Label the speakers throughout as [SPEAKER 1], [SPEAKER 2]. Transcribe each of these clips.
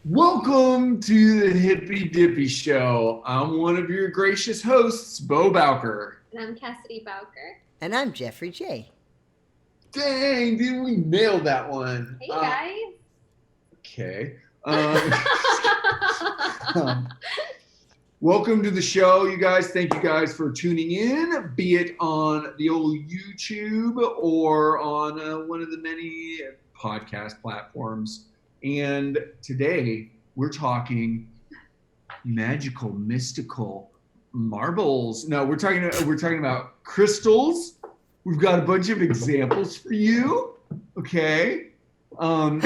[SPEAKER 1] Welcome to the Hippie Dippy Show. I'm one of your gracious hosts, Beau Bowker.
[SPEAKER 2] And I'm Cassidy Beau.
[SPEAKER 3] And I'm Jeffrey J.
[SPEAKER 1] Dang, didn't we nail that one?
[SPEAKER 2] Hey guys.
[SPEAKER 1] Okay. Welcome to the show, you guys. Thank you guys for tuning in, be it on the old YouTube or on one of the many podcast platforms. And today we're talking magical, mystical marbles. No, we're talking about crystals. We've got a bunch of examples for you. Okay. And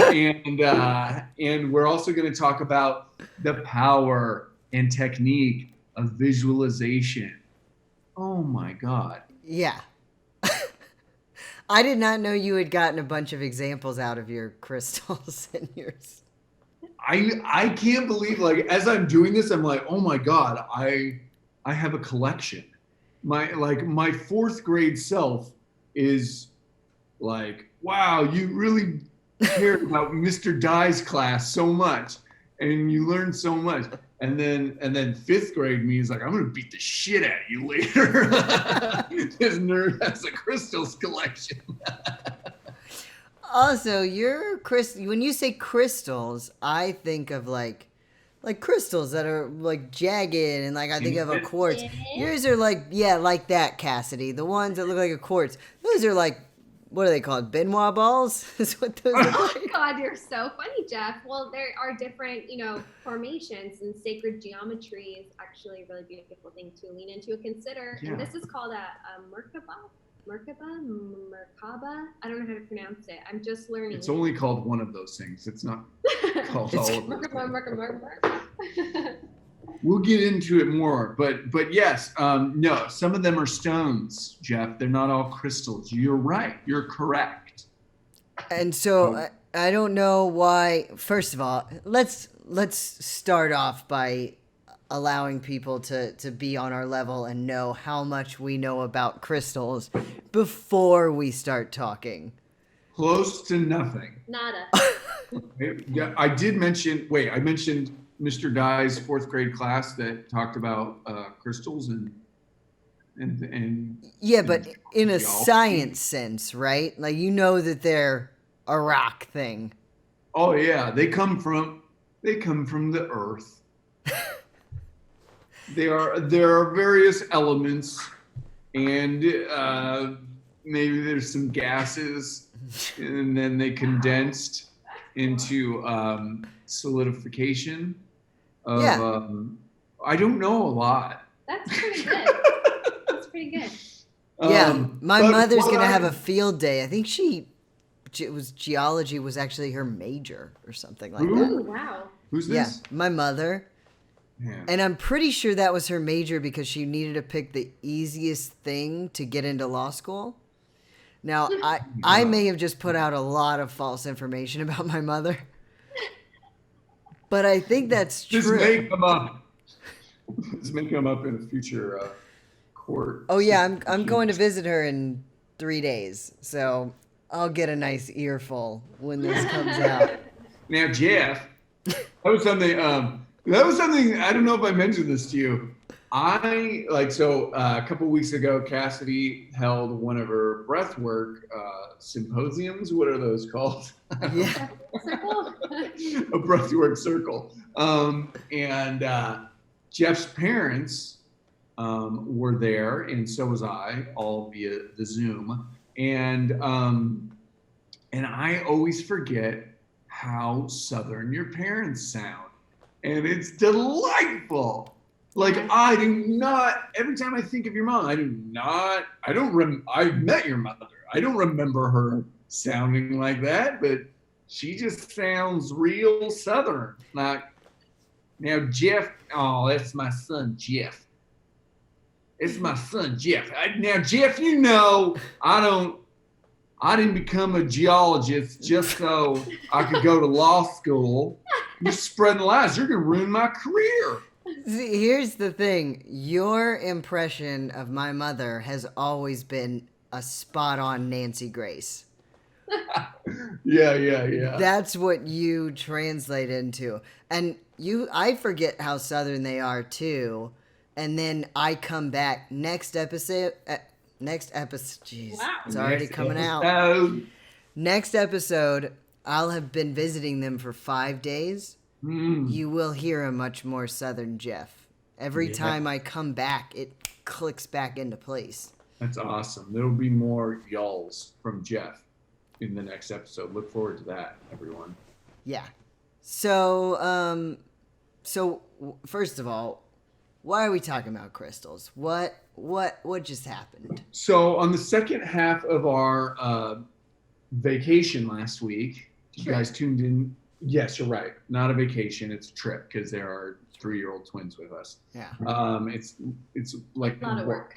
[SPEAKER 1] we're also going to talk about the power and technique of visualization. Oh my God.
[SPEAKER 3] Yeah. I did not know you had gotten a bunch of examples out of your crystals and yours.
[SPEAKER 1] I can't believe, like, as I'm doing this, I'm like, oh my God, I have a collection. My fourth grade self is like, wow, you really cared about Mr. Dye's class so much and you learned so much. And then fifth grade me is like, I'm gonna beat the shit out of you later. This nerd has a crystals collection.
[SPEAKER 3] Also, when you say crystals, I think of like crystals that are like jagged, and like I think of a quartz. Yours are like that, Cassidy. The ones that look like a quartz. Those are like, what are they called? Benoit balls? Is what those are like.
[SPEAKER 2] Oh God, you're so funny, Jeff. Well, there are different, formations, and sacred geometry is actually a really beautiful thing to lean into and consider. Yeah. And this is called a Merkabah. Merkabah. I don't know how to pronounce it. I'm just learning.
[SPEAKER 1] It's only called one of those things. It's not called all of them.
[SPEAKER 2] Merkabah.
[SPEAKER 1] We'll get into it more, but yes, no, some of them are stones, Jeff. They're not all crystals. You're right. You're correct.
[SPEAKER 3] And so I don't know why. First of all, let's start off by allowing people to be on our level and know how much we know about crystals before we start talking.
[SPEAKER 1] Close to nothing.
[SPEAKER 2] Nada.
[SPEAKER 1] Yeah, I mentioned Mr. Dye's fourth grade class that talked about crystals and
[SPEAKER 3] yeah, but in a science sense, right? Like, you know that they're a rock thing.
[SPEAKER 1] Oh yeah, they come from the earth. There are various elements, and maybe there's some gases, and then they condensed into solidification. I don't know a lot.
[SPEAKER 2] That's pretty good. That's pretty good.
[SPEAKER 3] Yeah, my mother's going to have a field day. I think geology was actually her major or something like that.
[SPEAKER 2] Ooh, wow.
[SPEAKER 1] Who's this?
[SPEAKER 3] Yeah, my mother. Yeah. And I'm pretty sure that was her major because she needed to pick the easiest thing to get into law school. Now, I may have just put out a lot of false information about my mother. But I think that's true.
[SPEAKER 1] This may come up in a future court.
[SPEAKER 3] Oh yeah, I'm going to visit her in 3 days, so I'll get a nice earful when this comes out.
[SPEAKER 1] Now, Jeff, that was something. I don't know if I mentioned this to you. A couple weeks ago, Cassidy held one of her breathwork symposiums. What are those called?
[SPEAKER 3] Yeah.
[SPEAKER 1] A breathwork circle. And Jeff's parents were there, and so was I, all via the Zoom. And I always forget how Southern your parents sound. And it's delightful. Like, I do not, every time I think of your mom, I've met your mother. I don't remember her sounding like that, but she just sounds real Southern. Like, now Jeff, oh, that's my son, Jeff. It's my son, Jeff. Now, Jeff, I didn't become a geologist just so I could go to law school. You're spreading lies. You're going to ruin my career.
[SPEAKER 3] See, here's the thing. Your impression of my mother has always been a spot-on Nancy Grace.
[SPEAKER 1] Yeah.
[SPEAKER 3] That's what you translate into. And I forget how Southern they are too. And then I come back next episode. Jeez,
[SPEAKER 2] Wow.
[SPEAKER 3] it's already coming out. Next episode, I'll have been visiting them for 5 days. You will hear a much more Southern Jeff. Every time I come back, it clicks back into place.
[SPEAKER 1] That's awesome. There will be more y'alls from Jeff in the next episode. Look forward to that, everyone.
[SPEAKER 3] Yeah. So, first of all, why are we talking about crystals? What just happened?
[SPEAKER 1] So on the second half of our vacation last week, you guys tuned in. Yes, you're right. Not a vacation. It's a trip because there are 3-year-old twins with us.
[SPEAKER 3] Yeah.
[SPEAKER 1] It's like
[SPEAKER 2] a lot of work.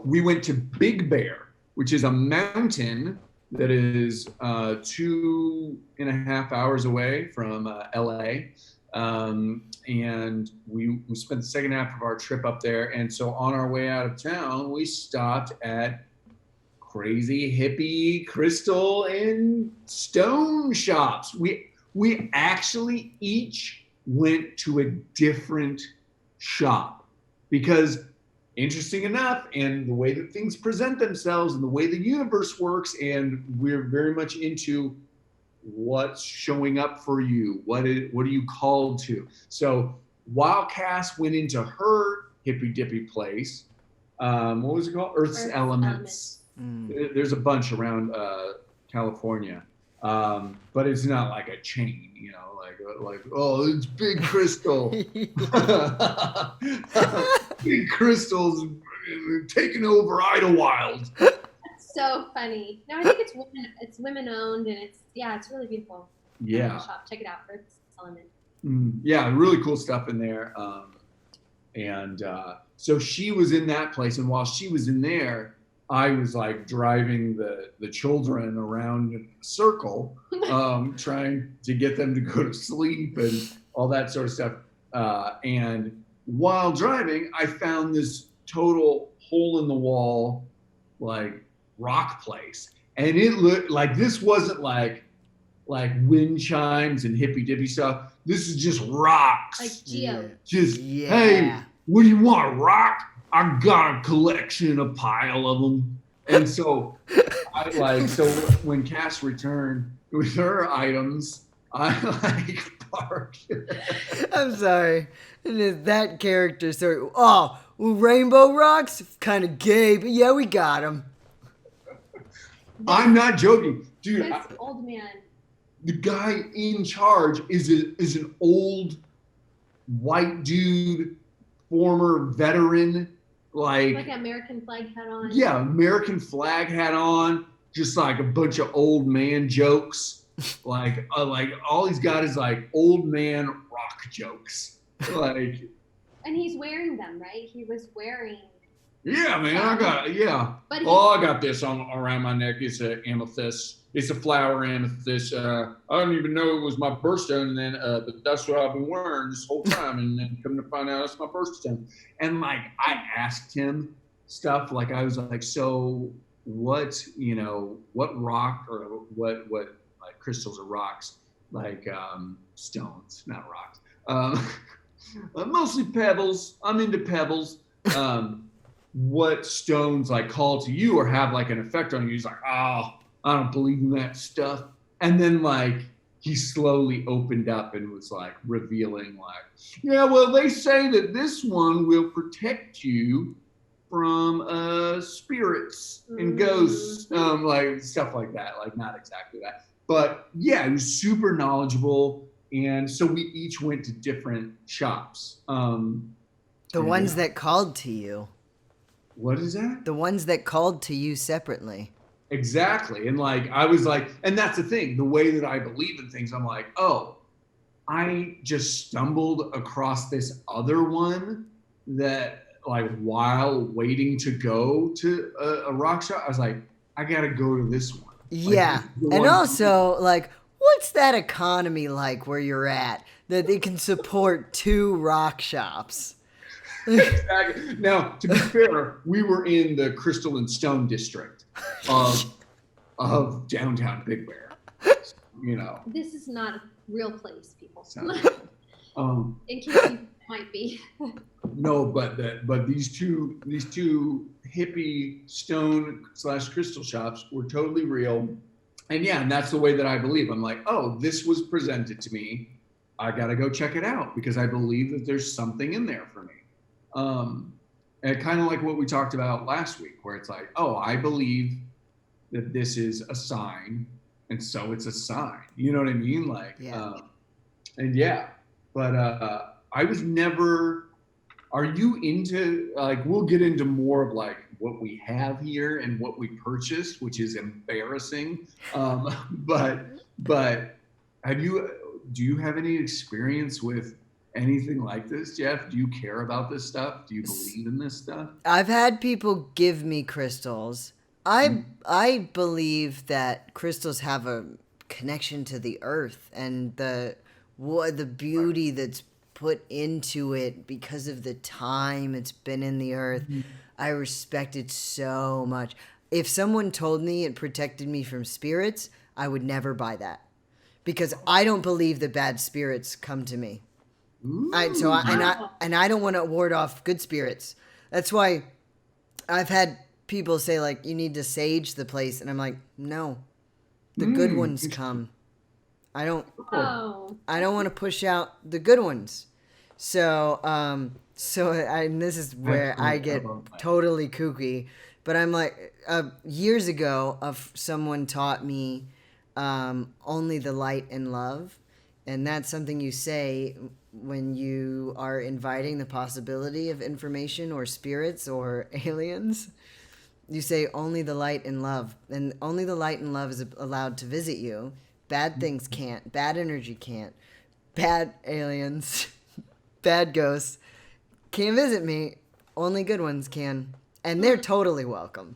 [SPEAKER 1] We went to Big Bear, which is a mountain that is 2.5 hours away from LA. And we spent the second half of our trip up there. And so on our way out of town, we stopped at crazy hippie crystal and stone shops. We actually each went to a different shop because, interesting enough, and the way that things present themselves and the way the universe works, and we're very much into what's showing up for you. What are you called to? So while Cass went into her hippy dippy place, what was it called? Earth's Elements. There's a bunch around California, but it's not like a chain, you know, like oh, it's Big Crystal. Big Crystal's taking over Idlewild.
[SPEAKER 2] That's so funny. No, I think it's women owned, and it's really beautiful.
[SPEAKER 1] Yeah.
[SPEAKER 2] Shop. Check it out. Earth's Element.
[SPEAKER 1] Yeah, really cool stuff in there. So she was in that place, and while she was in there, I was like driving the children around in a circle, trying to get them to go to sleep and all that sort of stuff. And while driving, I found this total hole in the wall, like rock place. And it looked like this wasn't like wind chimes and hippy dippy stuff. This is just rocks.
[SPEAKER 2] Like geo.
[SPEAKER 1] Hey, what do you want, rock? I got a collection, a pile of them. And so when Cass returned with her items, I parked.
[SPEAKER 3] I'm sorry. That character, sorry. Oh, rainbow rocks? Kind of gay, but yeah, we got them.
[SPEAKER 1] I'm not joking. Dude,
[SPEAKER 2] this old man.
[SPEAKER 1] The guy in charge is an old white dude, former veteran, like
[SPEAKER 2] an American flag hat on.
[SPEAKER 1] Yeah, American flag hat on, just like a bunch of old man jokes. like all he's got is like old man rock jokes. Like,
[SPEAKER 2] and he's wearing them, right? He was wearing.
[SPEAKER 1] Yeah, man, I got this around my neck. It's an amethyst. It's a flower amethyst. I don't even know it was my birthstone, and then but that's what I've been wearing this whole time, and then come to find out it's my birthstone. And like I asked him stuff, like I was like, so what rock or what like crystals or rocks, like stones, not rocks. Mostly pebbles. I'm into pebbles. What stones like call to you or have like an effect on you? He's like, oh, I don't believe in that stuff. And then like he slowly opened up and was like revealing like, yeah, well, they say that this one will protect you from spirits and ghosts, like stuff like that. Like not exactly that, but yeah, he was super knowledgeable. And so we each went to different shops.
[SPEAKER 3] The ones that called to you.
[SPEAKER 1] What is that?
[SPEAKER 3] The ones that called to you separately.
[SPEAKER 1] Exactly. And like, I was like, and that's the thing, the way that I believe in things, I'm like, oh, I just stumbled across this other one that like while waiting to go to a rock shop, I was like, I got to go to this one.
[SPEAKER 3] Yeah.
[SPEAKER 1] Like,
[SPEAKER 3] and also like, what's that economy like where you're at that they can support 2 rock shops?
[SPEAKER 1] Exactly. Now, to be fair, we were in the Crystal and Stone district of of downtown Big Bear. You know.
[SPEAKER 2] This is not a real place, people. In case you might be.
[SPEAKER 1] No, but these two hippie stone / crystal shops were totally real. And yeah, and that's the way that I believe. I'm like, oh, this was presented to me. I got to go check it out because I believe that there's something in there for me. And kind of like what we talked about last week, where it's like, oh, I believe that this is a sign, and so it's a sign. You know what I mean? Like, and yeah, but I was never. Are you into, like, we'll get into more of like what we have here and what we purchased, which is embarrassing. But do you have any experience with anything like this, Jeff? Do you care about this stuff? Do you believe in this stuff?
[SPEAKER 3] I've had people give me crystals. I believe that crystals have a connection to the earth and the beauty that's put into it because of the time it's been in the earth. I respect it so much. If someone told me it protected me from spirits, I would never buy that because I don't believe that bad spirits come to me. I don't want to ward off good spirits. That's why I've had people say like, you need to sage the place. And I'm like, no, the good ones come. I don't want to push out the good ones. So, and this is where I get totally kooky, but I'm like, years ago, someone taught me, only the light and love. And that's something you say when you are inviting the possibility of information or spirits or aliens. You say only the light and love, and only the light and love is allowed to visit you. Bad things can't. Bad energy can't. Bad aliens, bad ghosts can't visit me. Only good ones can. And they're totally welcome.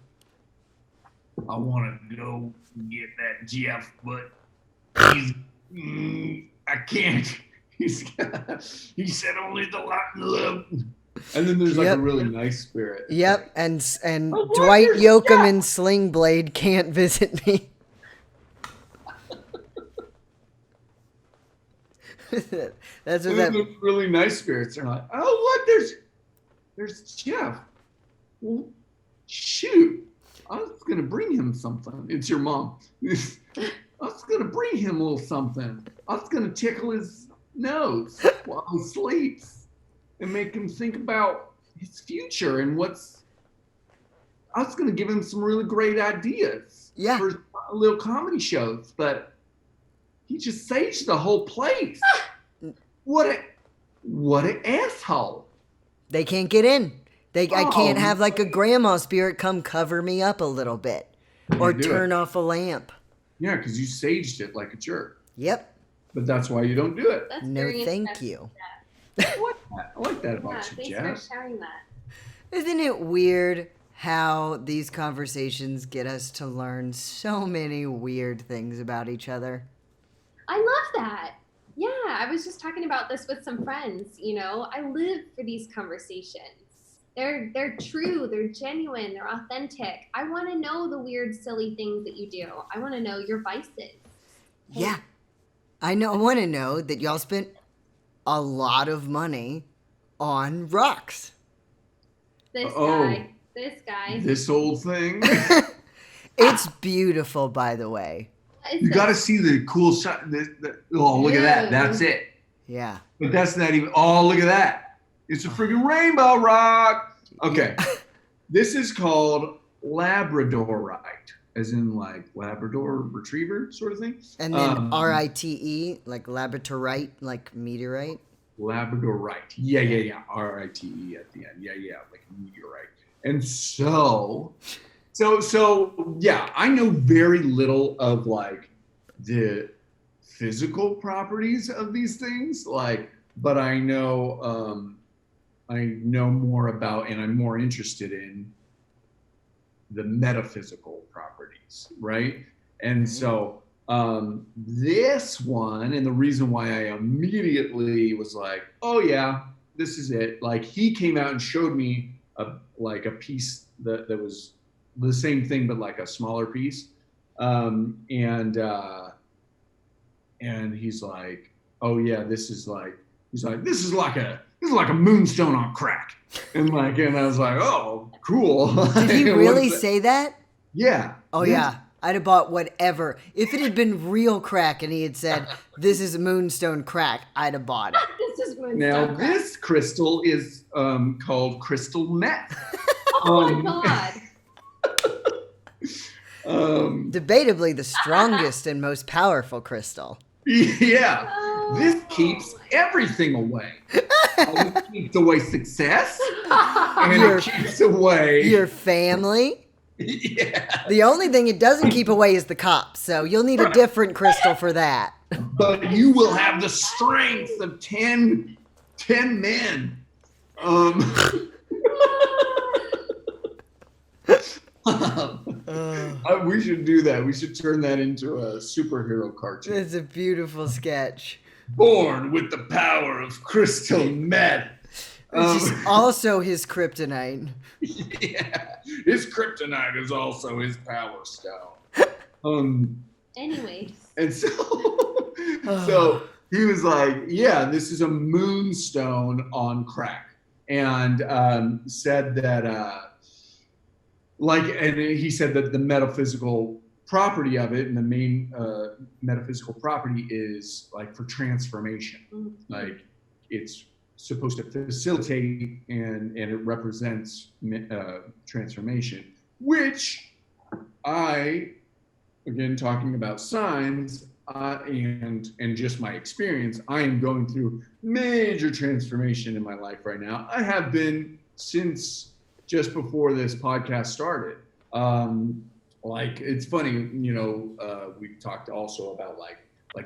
[SPEAKER 1] I want to go get that Jeff, but I can't. He said only the light and love. And then there's like a really nice spirit.
[SPEAKER 3] Yep, and Dwight Yoakam and Sling Blade can't visit me. That's what
[SPEAKER 1] those really nice spirits are like. Oh, look, there's Jeff. Well, shoot, I was gonna bring him something. It's your mom. I was gonna bring him a little something. I was gonna tickle his nose while he sleeps and make him think about his future and I was gonna give him some really great ideas for little comedy shows, but he just saged the whole place. What an asshole.
[SPEAKER 3] They can't get in. I can't have like a grandma spirit come cover me up a little bit or turn off a lamp.
[SPEAKER 1] Yeah, because you saged it like a jerk.
[SPEAKER 3] Yep.
[SPEAKER 1] But that's why you don't do it.
[SPEAKER 3] No, thank you.
[SPEAKER 1] I like that about you, Jeff.
[SPEAKER 2] Thanks for sharing that.
[SPEAKER 3] Isn't it weird how these conversations get us to learn so many weird things about each other?
[SPEAKER 2] I love that. Yeah, I was just talking about this with some friends, you know. I live for these conversations. They're true, they're genuine, they're authentic. I want to know the weird, silly things that you do. I want to know your vices.
[SPEAKER 3] Yeah. I want to know that y'all spent a lot of money on rocks.
[SPEAKER 2] This guy.
[SPEAKER 1] This old thing.
[SPEAKER 3] It's beautiful, by the way.
[SPEAKER 1] You got to see the cool shot. Oh, look at that. That's it.
[SPEAKER 3] Yeah.
[SPEAKER 1] But that's not even. Oh, look at that. It's a freaking rainbow rock. Okay. This is called Labradorite, as in like Labrador retriever sort of thing.
[SPEAKER 3] And then RITE, like Labradorite, like meteorite.
[SPEAKER 1] Labradorite. Yeah. RITE at the end. Yeah. Like meteorite. And so yeah, I know very little of like the physical properties of these things, like, but I know more about, and I'm more interested in the metaphysical properties, right? And so this one, and the reason why I immediately was like, oh yeah, this is it. Like he came out and showed me a piece that was the same thing, but like a smaller piece. And he's like, oh yeah, this is like a moonstone on crack. And I was like, oh, cool.
[SPEAKER 3] Did he really say that?
[SPEAKER 1] Yeah.
[SPEAKER 3] Oh yeah. I'd have bought whatever. If it had been real crack and he had said, this is moonstone crack, I'd have bought it.
[SPEAKER 2] This is moonstone
[SPEAKER 1] now,
[SPEAKER 2] crack.
[SPEAKER 1] This crystal is called crystal meth.
[SPEAKER 2] Oh my God.
[SPEAKER 3] Debatably the strongest and most powerful crystal.
[SPEAKER 1] Yeah.
[SPEAKER 2] Oh.
[SPEAKER 1] This keeps everything away. It keeps away success. And it keeps away
[SPEAKER 3] your family.
[SPEAKER 1] Yeah.
[SPEAKER 3] The only thing it doesn't keep away is the cops, so you'll need a different crystal for that.
[SPEAKER 1] But you will have the strength of 10 men. We should do that. We should turn that into a superhero cartoon.
[SPEAKER 3] It's a beautiful sketch.
[SPEAKER 1] Born with the power of crystal meth.
[SPEAKER 3] Which is also his kryptonite.
[SPEAKER 1] Yeah, his kryptonite is also his power stone.
[SPEAKER 2] Anyways.
[SPEAKER 1] And so he was like, yeah, this is a moonstone on crack. And said that, and he said that the metaphysical property of it, and the main metaphysical property is like for transformation.
[SPEAKER 2] Mm-hmm.
[SPEAKER 1] Like it's supposed to facilitate and it represents transformation, which again, talking about signs and just my experience, I am going through major transformation in my life right now. I have been since just before this podcast started. It's funny, we've talked also about like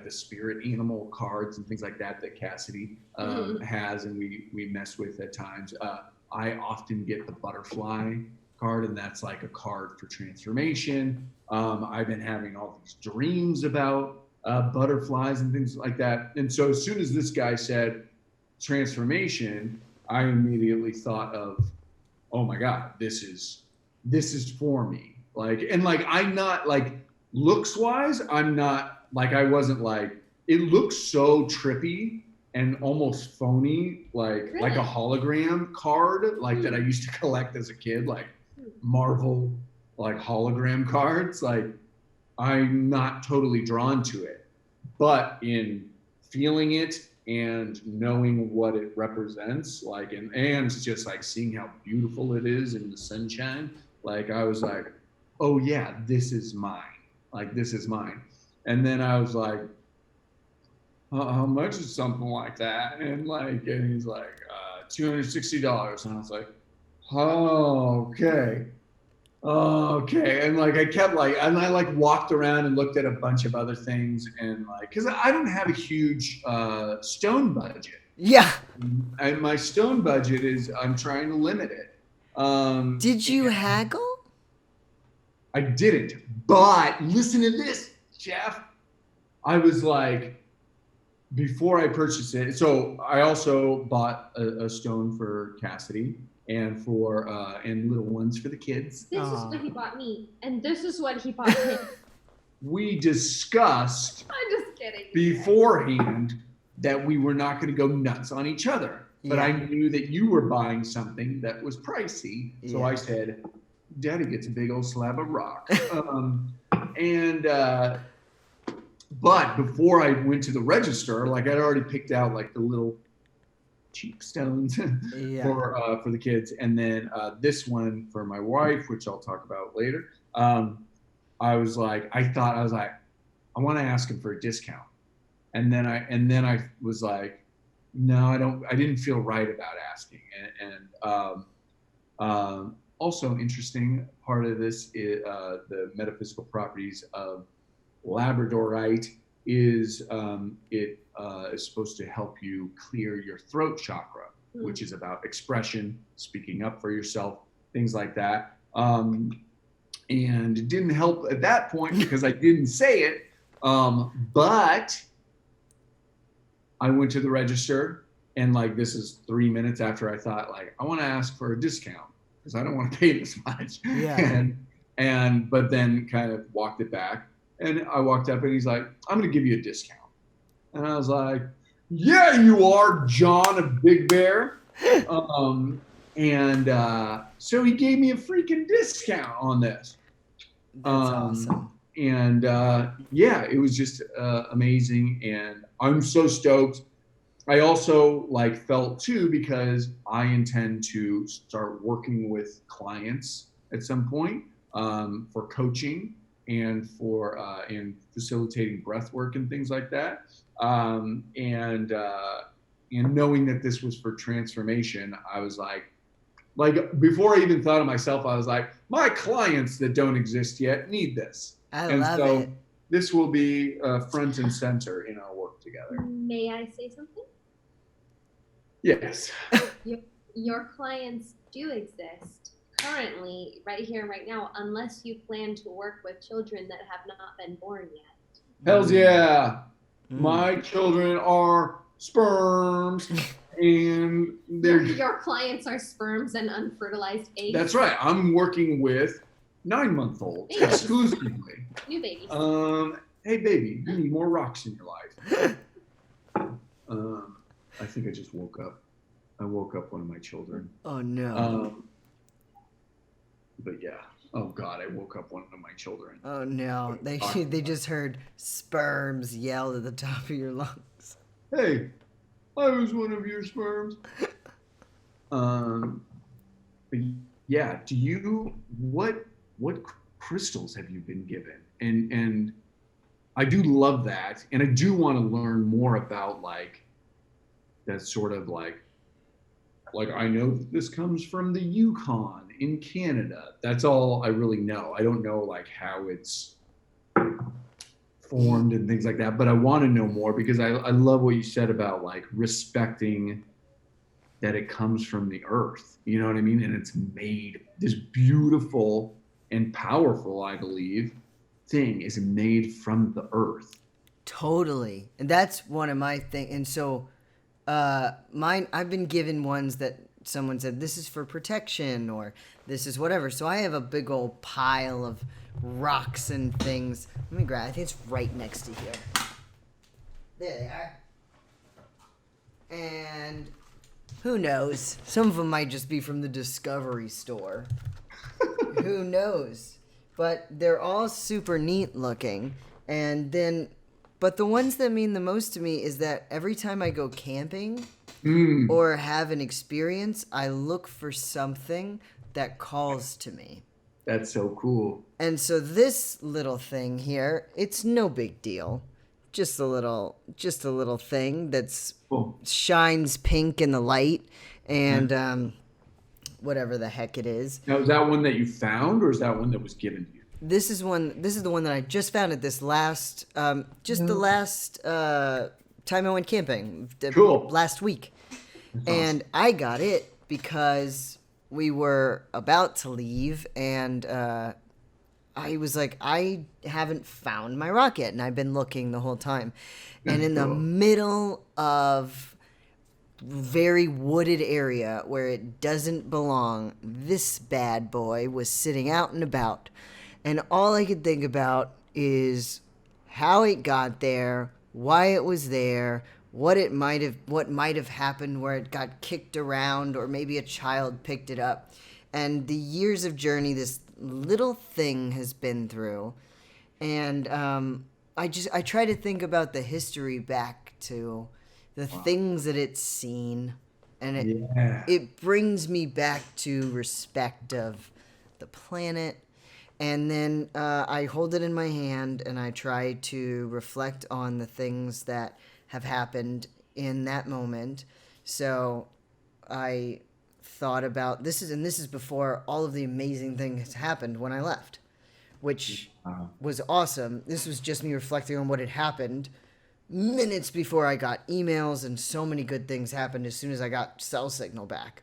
[SPEAKER 1] the spirit animal cards and things like that Cassidy has, and we mess with at times. I often get the butterfly card, and that's like a card for transformation. I've been having all these dreams about butterflies and things like that. And so as soon as this guy said transformation, I immediately thought of, oh my God, this is for me. I'm not like looks wise, I'm not like, I wasn't like, it looks so trippy and almost phony, like a hologram card, that I used to collect as a kid, like Marvel, like hologram cards. Like I'm not totally drawn to it, but in feeling it and knowing what it represents, and just like seeing how beautiful it is in the sunshine, I was like, oh yeah, this is mine. This is mine. And then I was like, how much is something like that? And he's like, $260. And I was like, oh, okay. And I kept and I walked around and looked at a bunch of other things, and cause I don't have a huge stone budget.
[SPEAKER 3] Yeah.
[SPEAKER 1] And my stone budget I'm trying to limit it.
[SPEAKER 3] Did you haggle?
[SPEAKER 1] I didn't, but listen to this, Jeff. I was like, before I purchased it, so I also bought a stone for Cassidy and for and little ones for the kids.
[SPEAKER 2] This is what he bought me, and this is what he bought him.
[SPEAKER 1] We discussed
[SPEAKER 2] I'm just kidding.
[SPEAKER 1] beforehand that we were not going to go nuts on each other. But
[SPEAKER 3] Yeah.
[SPEAKER 1] I knew that you were buying something that was pricey. So
[SPEAKER 3] Yeah.
[SPEAKER 1] I said, Daddy gets a big old slab of rock. But before I went to the register, I'd already picked out the little cheap stones
[SPEAKER 3] Yeah.
[SPEAKER 1] for the kids. And then this one for my wife, which I'll talk about later. I was like, I want to ask him for a discount. And then I was like, no, I didn't feel right about asking. And also interesting part of this is the metaphysical properties of Labradorite is it is supposed to help you clear your throat chakra, which is about expression, speaking up for yourself, things like that. And it didn't help at that point because I didn't say it. But I went to the register, and this is 3 minutes after I thought I want to ask for a discount because I don't want to pay this much.
[SPEAKER 3] Yeah.
[SPEAKER 1] but then kind of walked it back. And I walked up and he's like, I'm going to give you a discount. And I was like, yeah, you are, John of Big Bear. So he gave me a freaking discount on this.
[SPEAKER 3] That's awesome.
[SPEAKER 1] And yeah, it was just amazing. And I'm so stoked. I also like felt too, because I intend to start working with clients at some point for coaching and for and facilitating breath work and things like that. And knowing that this was for transformation, I was like before I even thought of myself, I was like, my clients that don't exist yet need this.
[SPEAKER 3] I love it.
[SPEAKER 1] This will be front and center in our work together.
[SPEAKER 2] May I say something?
[SPEAKER 1] Yes.
[SPEAKER 2] Your clients do exist currently, right here and right now, unless you plan to work with children that have not been born yet.
[SPEAKER 1] Hells yeah. My children are sperms. And
[SPEAKER 2] your clients are sperms and unfertilized eggs.
[SPEAKER 1] That's right. I'm working with 9-month-olds exclusively.
[SPEAKER 2] New babies.
[SPEAKER 1] Hey baby, you need more rocks in your life. I think I just woke up. I woke up one of my children.
[SPEAKER 3] Oh no.
[SPEAKER 1] But yeah. Oh God, I woke up one of my children.
[SPEAKER 3] Oh no. They just heard sperms yelled at the top of your lungs.
[SPEAKER 1] Hey, I was one of your sperms. But yeah, what crystals have you been given? And I do love that, and I do want to learn more about like that sort of like I know that this comes from the Yukon in Canada. That's all I really know. I don't know like how it's formed and things like that, but I want to know more, because I love what you said about like respecting that it comes from the earth, you know what I mean? And it's made, this beautiful and powerful, I believe, thing is made from the earth.
[SPEAKER 3] Totally. And that's one of my things. And so mine, I've been given ones that someone said, this is for protection or this is whatever. So I have a big old pile of rocks and things. Let me grab, I think it's right next to here. There they are. And who knows? Some of them might just be from the Discovery store. Who knows? But they're all super neat looking. And then, but the ones that mean the most to me is that every time I go camping or have an experience, I look for something that calls to me.
[SPEAKER 1] That's so cool.
[SPEAKER 3] And so this little thing here, it's no big deal. Just a little thing that's shines pink in the light and whatever the heck it is.
[SPEAKER 1] Now, is that one that you found, or is that one that was given to you?
[SPEAKER 3] This is the one that I just found at this last the last time I went camping.
[SPEAKER 1] Cool.
[SPEAKER 3] Last week.
[SPEAKER 1] That's
[SPEAKER 3] and
[SPEAKER 1] awesome.
[SPEAKER 3] I got it because we were about to leave, and I was like, I haven't found my rock yet, and I've been looking the whole time. And in the middle of very wooded area where it doesn't belong, this bad boy was sitting out and about. And all I could think about is how it got there, why it was there, what might have happened where it got kicked around, or maybe a child picked it up. And the years of journey this little thing has been through. And I try to think about the history back to the things that it's seen. And it brings me back to respect of the planet. And then I hold it in my hand and I try to reflect on the things that have happened in that moment. So I thought about this is before all of the amazing things happened when I left, which was awesome. This was just me reflecting on what had happened minutes before I got emails, and so many good things happened as soon as I got cell signal back.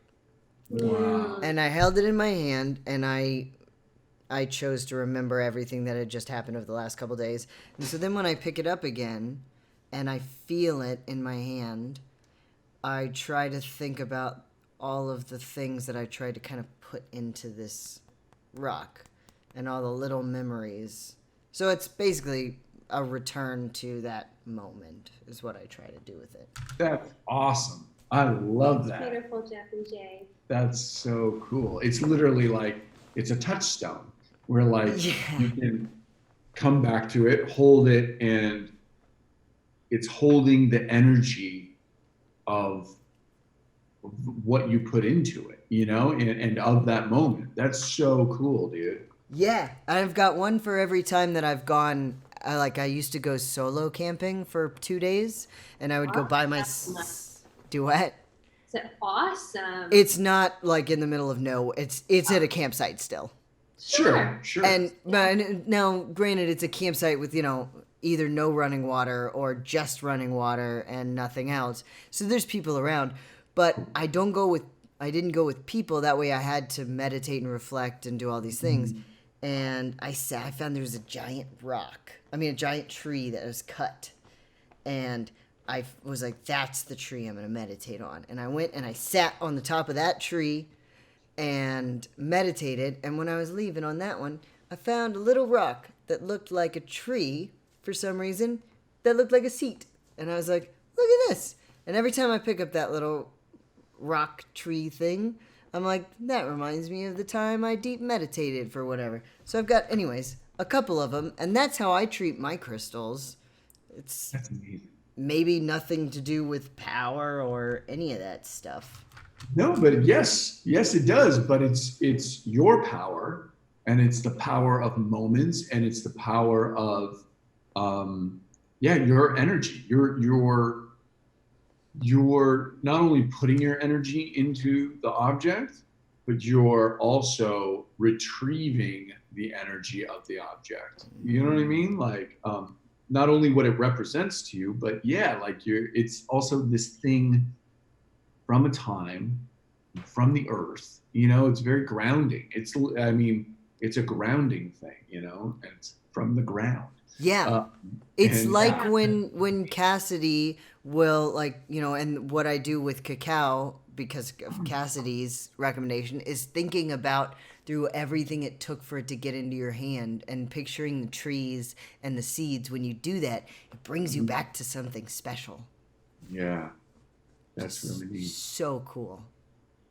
[SPEAKER 1] Wow.
[SPEAKER 3] And I held it in my hand, and I chose to remember everything that had just happened over the last couple days. And so then when I pick it up again and I feel it in my hand, I try to think about all of the things that I tried to kind of put into this rock. and all the little memories. So it's basically a return to that moment is what I try to do with it.
[SPEAKER 1] That's awesome. I love that.
[SPEAKER 2] Beautiful, Jeff and Jay.
[SPEAKER 1] That's so cool. It's literally like, it's a touchstone where like you can come back to it, hold it, and it's holding the energy of what you put into it, you know, and of that moment. That's so cool, dude.
[SPEAKER 3] Yeah, I've got one for every time that I've gone. I used to go solo camping for 2 days, and I would go by my duet.
[SPEAKER 2] Is it awesome?
[SPEAKER 3] It's not like in the middle of it's at a campsite still.
[SPEAKER 1] Sure.
[SPEAKER 3] And but now, granted, it's a campsite with either no running water or just running water and nothing else. So there's people around, but I didn't go with people. That way, I had to meditate and reflect and do all these things. And I found there was a giant tree that was cut. And I was like, that's the tree I'm going to meditate on. And I went and I sat on the top of that tree and meditated. And when I was leaving on that one, I found a little rock that looked like a tree for some reason that looked like a seat. And I was like, look at this. And every time I pick up that little rock tree thing, I'm like, that reminds me of the time I deep meditated for whatever. So I've got, anyways, a couple of them, and that's how I treat my crystals. That's
[SPEAKER 1] amazing.
[SPEAKER 3] Maybe nothing to do with power or any of that stuff.
[SPEAKER 1] No, but yes, it does. But it's your power, and it's the power of moments, and it's the power of, your energy. You're not only putting your energy into the object, but you're also retrieving the energy of the object. You know what I mean? Like, not only what it represents to you, but it's also this thing from a time, from the earth. It's very grounding. It's a grounding thing. And it's from the ground.
[SPEAKER 3] Yeah. It's like when Cassidy will, and what I do with cacao, because of Cassidy's recommendation, is thinking about through everything it took for it to get into your hand and picturing the trees and the seeds. When you do that, it brings you back to something special.
[SPEAKER 1] Yeah. That's really neat.
[SPEAKER 3] So cool.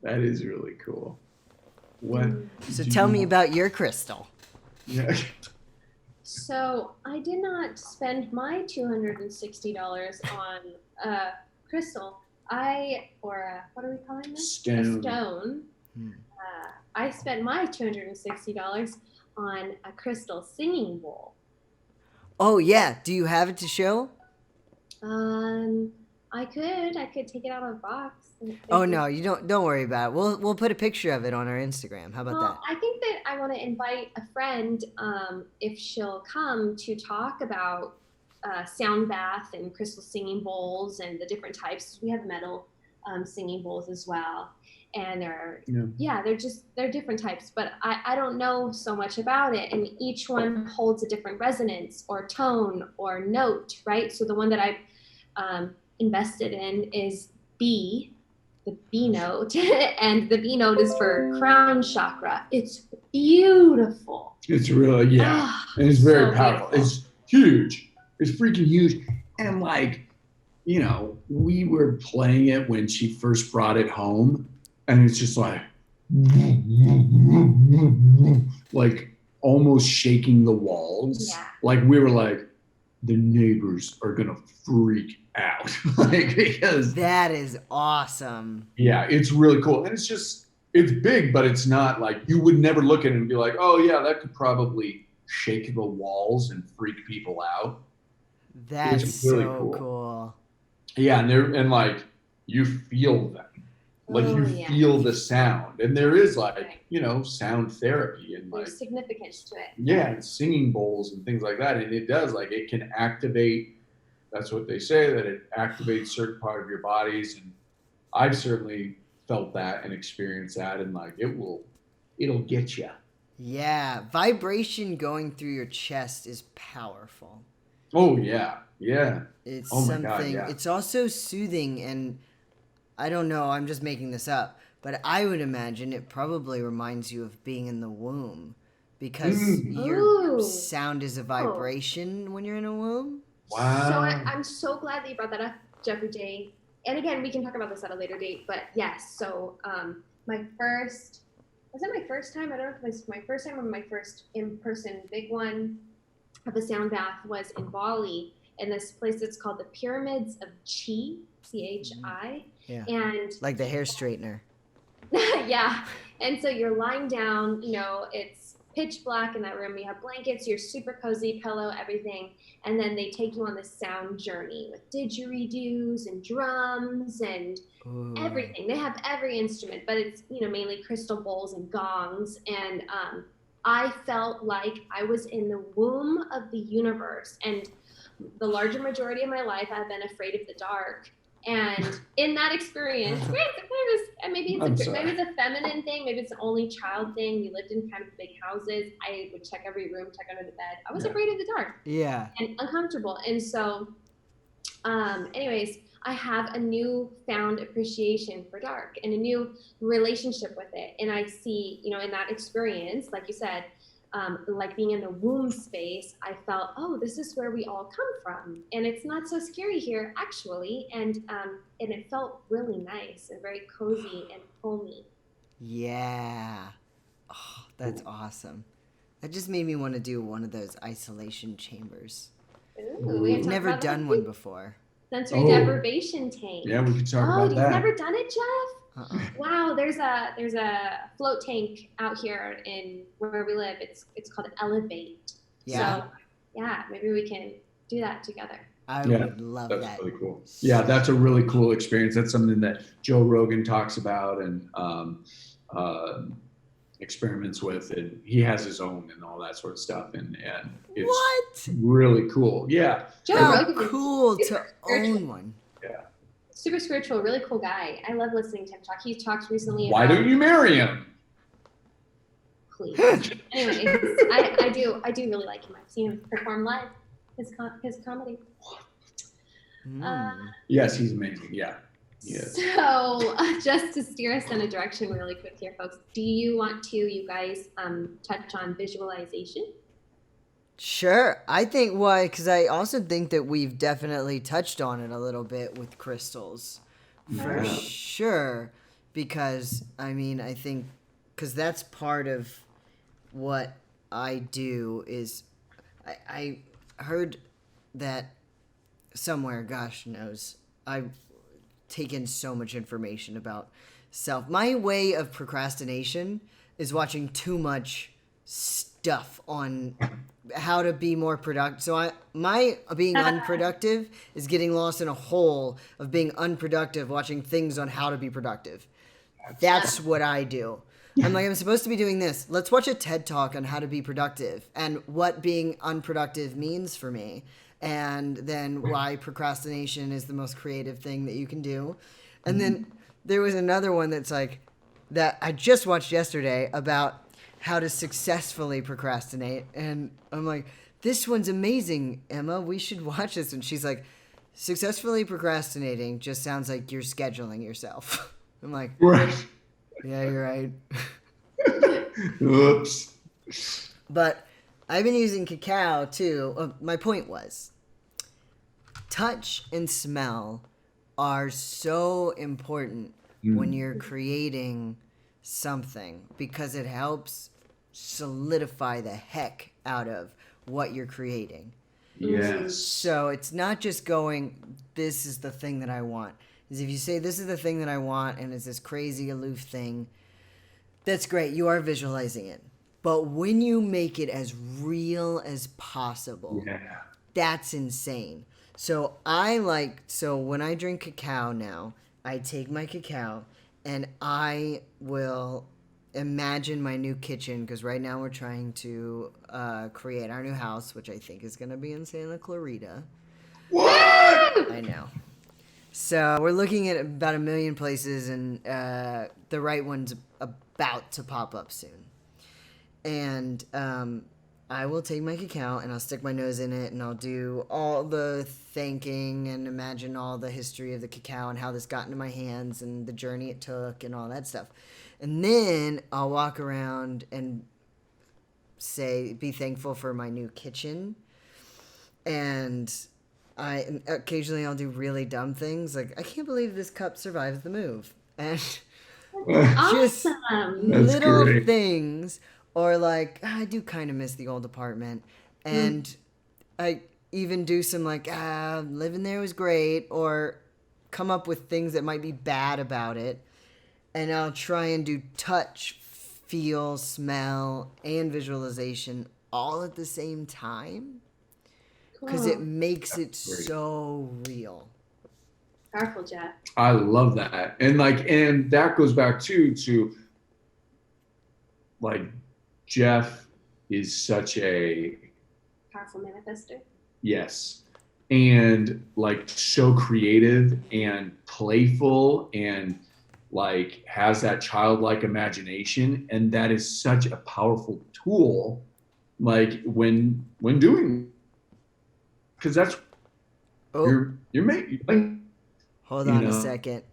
[SPEAKER 1] That is really cool. What?
[SPEAKER 3] So tell me about your crystal.
[SPEAKER 1] Yeah.
[SPEAKER 2] So I did not spend my $260 on crystal. What are we calling this?
[SPEAKER 1] Stone.
[SPEAKER 2] I spent my $260 on a crystal singing bowl.
[SPEAKER 3] Oh yeah, do you have it to show?
[SPEAKER 2] I could take it out of a box.
[SPEAKER 3] Oh no, you don't worry about it. We'll put a picture of it on our Instagram. How about that?
[SPEAKER 2] I think that I want to invite a friend, if she'll come, to talk about sound bath and crystal singing bowls and the different types. We have metal singing bowls as well, and they're different types. But I don't know so much about it, and each one holds a different resonance or tone or note, right? So the one that I've invested in is B, the B note, and the B note is for crown chakra. It's beautiful.
[SPEAKER 1] It's really, and it's very powerful. Beautiful. It's huge. It's freaking huge. And we were playing it when she first brought it home, and it's just like almost shaking the walls. Yeah. Like we were like, the neighbors are gonna freak out. Because
[SPEAKER 3] that is awesome.
[SPEAKER 1] Yeah, it's really cool. And it's big, but it's not like, you would never look at it and be like, oh yeah, that could probably shake the walls and freak people out.
[SPEAKER 3] That's really so cool.
[SPEAKER 1] Yeah, and you feel them. Feel the sound. And there is sound therapy and
[SPEAKER 2] there's significance to it.
[SPEAKER 1] Yeah, and singing bowls and things like that. And it does, it can activate, that's what they say, that it activates certain part of your bodies. And I've certainly felt that and experienced that, and it'll get you.
[SPEAKER 3] Yeah, vibration going through your chest is powerful.
[SPEAKER 1] Oh yeah.
[SPEAKER 3] It's something. God, yeah. It's also soothing, and I don't know, I'm just making this up, but I would imagine it probably reminds you of being in the womb, because your
[SPEAKER 2] Ooh.
[SPEAKER 3] sound is a vibration when you're in a womb.
[SPEAKER 1] Wow.
[SPEAKER 2] So I'm so glad that you brought that up, Jeffrey J. And again, we can talk about this at a later date. But yes, so was it my first time? I don't know if it was my first time or my first in-person big one of a sound bath was in Bali, in this place that's called the Pyramids of Chi, CHI.
[SPEAKER 3] Yeah.
[SPEAKER 2] And
[SPEAKER 3] like the hair straightener.
[SPEAKER 2] yeah. And so you're lying down, it's pitch black in that room. You have blankets, you're super cozy, pillow, everything. And then they take you on this sound journey with didgeridoos and drums and everything. They have every instrument, but it's, mainly crystal bowls and gongs. And I felt like I was in the womb of the universe. And the larger majority of my life, I've been afraid of the dark. And in that experience, maybe it's a feminine thing, maybe it's an only child thing. We lived in kind of big houses. I would check every room, check under the bed. I was afraid of the dark.
[SPEAKER 3] Yeah.
[SPEAKER 2] And uncomfortable. And so, anyways, I have a newfound appreciation for dark and a new relationship with it. And I see, in that experience, like you said, like being in the womb space, I felt, oh, this is where we all come from. And it's not so scary here, actually. And it felt really nice and very cozy and homey.
[SPEAKER 3] Yeah. Oh, that's awesome. That just made me want to do one of those isolation chambers.
[SPEAKER 2] Ooh,
[SPEAKER 3] I've never done one before.
[SPEAKER 2] Sensory deprivation tank.
[SPEAKER 1] Yeah, we can talk about that.
[SPEAKER 2] Oh, you've never done it, Jeff?
[SPEAKER 3] Uh-uh.
[SPEAKER 2] Wow, there's a float tank out here in where we live. It's called Elevate.
[SPEAKER 3] Yeah.
[SPEAKER 2] So yeah, maybe we can do that together.
[SPEAKER 3] I would love that.
[SPEAKER 1] That's really cool. Yeah, that's a really cool experience. That's something that Joe Rogan talks about and experiments with, and he has his own and all that sort of stuff. And it's really cool. Yeah.
[SPEAKER 2] Joe Rogan,
[SPEAKER 3] cool to own one.
[SPEAKER 1] Yeah.
[SPEAKER 2] Super spiritual, really cool guy. I love listening to him talk. He talked recently
[SPEAKER 1] Why don't you marry him?
[SPEAKER 2] Please. Anyways, I do really like him. I've seen him perform live. His comedy.
[SPEAKER 1] Yes, he's amazing. Yeah. Yes.
[SPEAKER 2] So just to steer us in a direction really quick here, folks, do you want to, you guys, touch on visualization?
[SPEAKER 3] Sure. I think because I also think that we've definitely touched on it a little bit with crystals. For sure. Because, I think, because that's part of what I do is, I heard that somewhere, gosh knows, I've taken so much information about self. My way of procrastination is watching too much stuff on how to be more productive. So my being unproductive is getting lost in a hole of being unproductive, watching things on how to be productive. That's what I do. I'm like, I'm supposed to be doing this. Let's watch a TED Talk on how to be productive and what being unproductive means for me. And then why procrastination is the most creative thing that you can do. And then there was another one that's like, that I just watched yesterday about how to successfully procrastinate. And I'm like, this one's amazing, Emma. We should watch this. And she's like, successfully procrastinating just sounds like you're scheduling yourself. I'm like,
[SPEAKER 1] Right.
[SPEAKER 3] Yeah, you're right.
[SPEAKER 1] Oops.
[SPEAKER 3] But I've been using cacao too. My point was, touch and smell are so important when you're creating something because it helps solidify the heck out of what you're creating.
[SPEAKER 1] Yes.
[SPEAKER 3] So it's not just going, this is the thing that I want. Is if you say this is the thing that I want and it's this crazy aloof thing, that's great. You are visualizing it. But when you make it as real as possible, that's insane. So when I drink cacao now, I take my cacao and I will imagine my new kitchen, because right now we're trying to create our new house, which I think is going to be in Santa Clarita.
[SPEAKER 1] What?
[SPEAKER 3] I know. So we're looking at about 1 million places, and the right one's about to pop up soon. And I will take my cacao and I'll stick my nose in it and I'll do all the thanking and imagine all the history of the cacao and how this got into my hands and the journey it took and all that stuff. And then I'll walk around and be thankful for my new kitchen. And occasionally I'll do really dumb things. Like, I can't believe this cup survives the move. And just little things. Or like, I do kind of miss the old apartment. And I even do some like, living there was great. Or come up with things that might be bad about it. And I'll try and do touch, feel, smell, and visualization all at the same time. Because it makes it so real.
[SPEAKER 2] Powerful, Jeff.
[SPEAKER 1] I love that. And that goes back to like, Jeff is such a
[SPEAKER 2] powerful manifester.
[SPEAKER 1] Yes. And like so creative and playful and like has that childlike imagination. And that is such a powerful tool, like when doing, because that's you're making.
[SPEAKER 3] Hold on a second.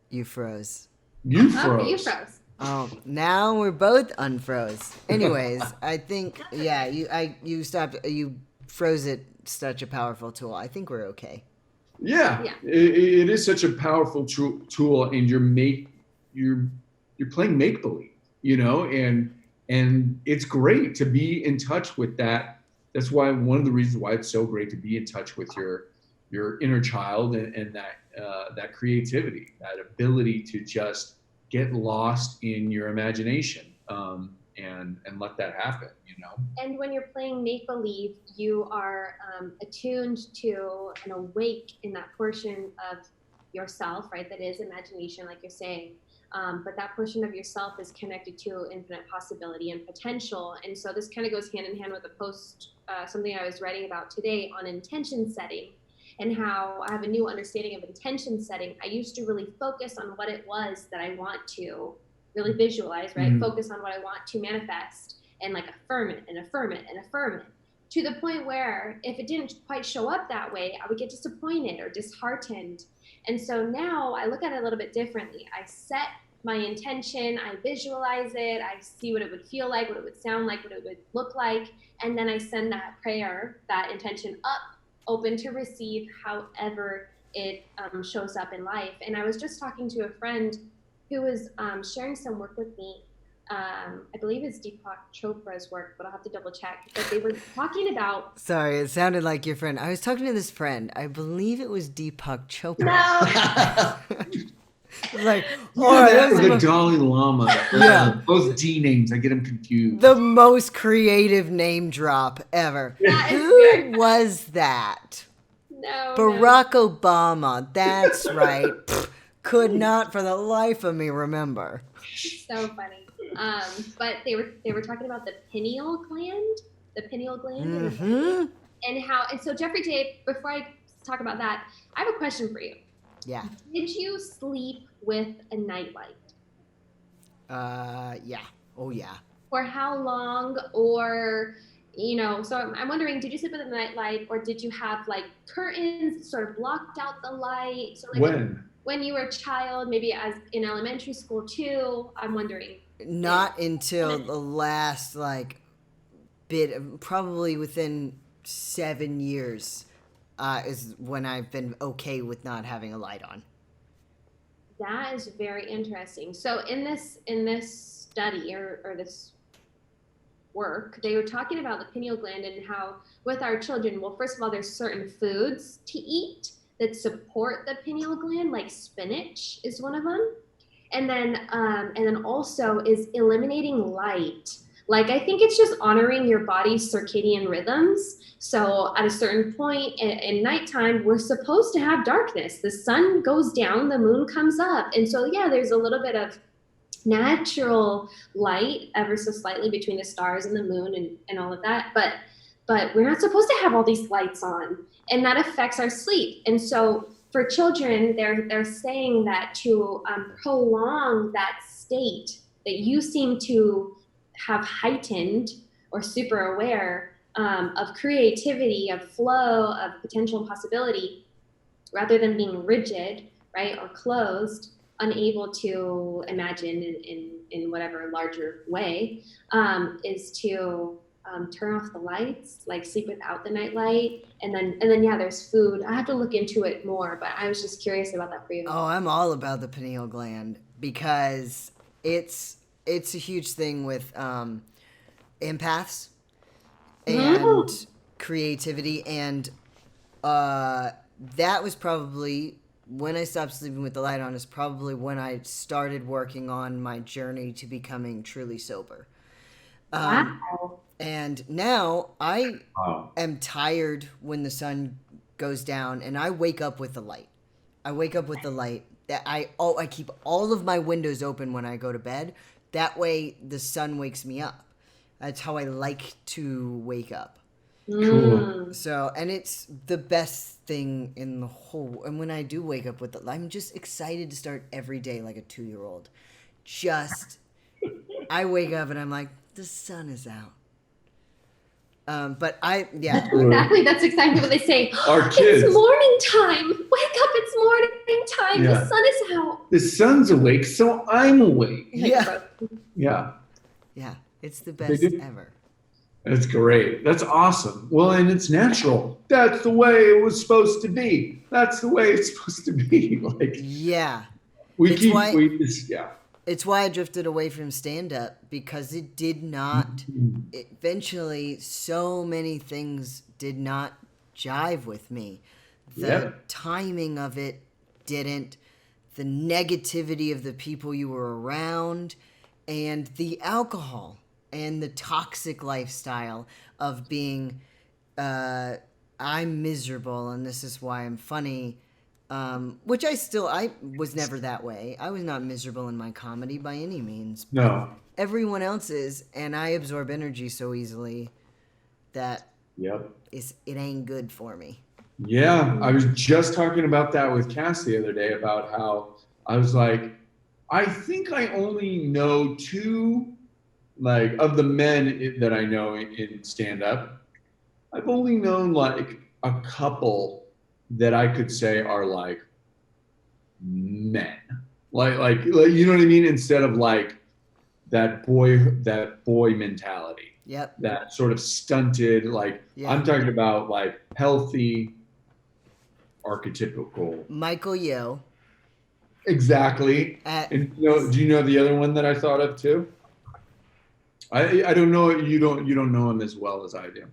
[SPEAKER 3] You froze.
[SPEAKER 1] You froze.
[SPEAKER 2] You froze.
[SPEAKER 3] Oh, now we're both unfroze. Anyways, I think you stopped. You froze it. Such a powerful tool. I think we're okay.
[SPEAKER 1] Yeah. It is such a powerful tool, and you're playing make believe, and it's great to be in touch with that. That's why one of the reasons why it's so great to be in touch with your inner child and that creativity, that ability to just get lost in your imagination and let that happen,
[SPEAKER 2] And when you're playing make-believe, you are attuned to and awake in that portion of yourself, right? That is imagination, like you're saying. But that portion of yourself is connected to infinite possibility and potential. And so this kind of goes hand in hand with a post, something I was writing about today on intention setting, and how I have a new understanding of intention setting. I used to really focus on what it was that I want to really visualize, right? Mm-hmm. Focus on what I want to manifest and like affirm it and affirm it and affirm it, to the point where if it didn't quite show up that way, I would get disappointed or disheartened. And so now I look at it a little bit differently. I set my intention, I visualize it, I see what it would feel like, what it would sound like, what it would look like, and then I send that prayer, that intention up, open to receive however it shows up in life. And I was just talking to a friend who was sharing some work with me. I believe it's Deepak Chopra's work, but I'll have to double check. But they were talking about...
[SPEAKER 3] Sorry, it sounded like your friend. I was talking to this friend. I believe it was Deepak Chopra.
[SPEAKER 2] No!
[SPEAKER 3] Like,
[SPEAKER 1] that's the Dalai Lama. Yeah. Both D names, I get them confused.
[SPEAKER 3] The most creative name drop ever. Who was that?
[SPEAKER 2] No.
[SPEAKER 3] Barack Obama. That's right. Could not for the life of me remember.
[SPEAKER 2] So funny. But they were talking about the pineal gland. The pineal gland.
[SPEAKER 3] Mm-hmm.
[SPEAKER 2] And so Jeffrey J, before I talk about that, I have a question for you.
[SPEAKER 3] Yeah.
[SPEAKER 2] Did you sleep with a nightlight?
[SPEAKER 3] Yeah. Oh, yeah.
[SPEAKER 2] For how long? Or, so I'm wondering, did you sleep with a nightlight, or did you have like curtains sort of blocked out the light? So like when you were a child, maybe as in elementary school too, I'm wondering.
[SPEAKER 3] Not until the last bit, probably within 7 years. Is when I've been okay with not having a light on.
[SPEAKER 2] That is very interesting. So in this study or this work, they were talking about the pineal gland and how with our children, well, first of all, there's certain foods to eat that support the pineal gland, like spinach is one of them. And then also is eliminating light. Like, I think it's just honoring your body's circadian rhythms. So at a certain point in nighttime, we're supposed to have darkness. The sun goes down, the moon comes up. And so, yeah, there's a little bit of natural light ever so slightly between the stars and the moon and all of that. But we're not supposed to have all these lights on, and that affects our sleep. And so for children, they're saying that to prolong that state that you seem to have heightened or super aware of creativity, of flow, of potential possibility, rather than being rigid, right, or closed, unable to imagine in whatever larger way, is to turn off the lights, like sleep without the night light, and then yeah, there's food. I have to look into it more, but I was just curious about that for you.
[SPEAKER 3] Oh, I'm all about the pineal gland because it's a huge thing with empaths and creativity, and that was probably when I stopped sleeping with the light on. Is probably when I started working on my journey to becoming truly sober.
[SPEAKER 2] Wow.
[SPEAKER 3] And now I am tired when the sun goes down, and I wake up with the light. I wake up with the light. That I keep all of my windows open when I go to bed. That way, the sun wakes me up. That's how I like to wake up.
[SPEAKER 1] Cool.
[SPEAKER 3] So, and it's the best thing in the whole. And when I do wake up with the, I'm just excited to start every day like a 2-year-old. I wake up and I'm like, the sun is out. But
[SPEAKER 2] exactly. That's exactly what they say.
[SPEAKER 1] Our kids.
[SPEAKER 2] It's morning time. Wake up! It's morning time.
[SPEAKER 1] Yeah.
[SPEAKER 2] The sun is out.
[SPEAKER 1] The sun's awake, so I'm awake.
[SPEAKER 3] Yeah.
[SPEAKER 1] Yeah.
[SPEAKER 3] Yeah. It's the best ever.
[SPEAKER 1] That's great. That's awesome. Well, and it's natural. That's the way it was supposed to be. That's the way it's supposed to be. Like,
[SPEAKER 3] yeah.
[SPEAKER 1] It's
[SPEAKER 3] why I drifted away from stand-up, because it did not, eventually so many things did not jive with me. The timing of it didn't, the negativity of the people you were around, and the alcohol, and the toxic lifestyle of being, I'm miserable and this is why I'm funny. Which I was never that way. I was not miserable in my comedy by any means.
[SPEAKER 1] No.
[SPEAKER 3] Everyone else is, and I absorb energy so easily that it ain't good for me.
[SPEAKER 1] Yeah, I was just talking about that with Cass the other day, about how I was like, I think I only know 2, like, of the men that I know in stand-up. I've only known like a couple that I could say are like men, like you know what I mean, instead of like that boy mentality.
[SPEAKER 3] Yep.
[SPEAKER 1] That sort of stunted, like, I'm talking about like healthy, archetypical.
[SPEAKER 3] Michael Yo.
[SPEAKER 1] Exactly. And do you know the other one that I thought of too? I don't know. You don't know him as well as I do.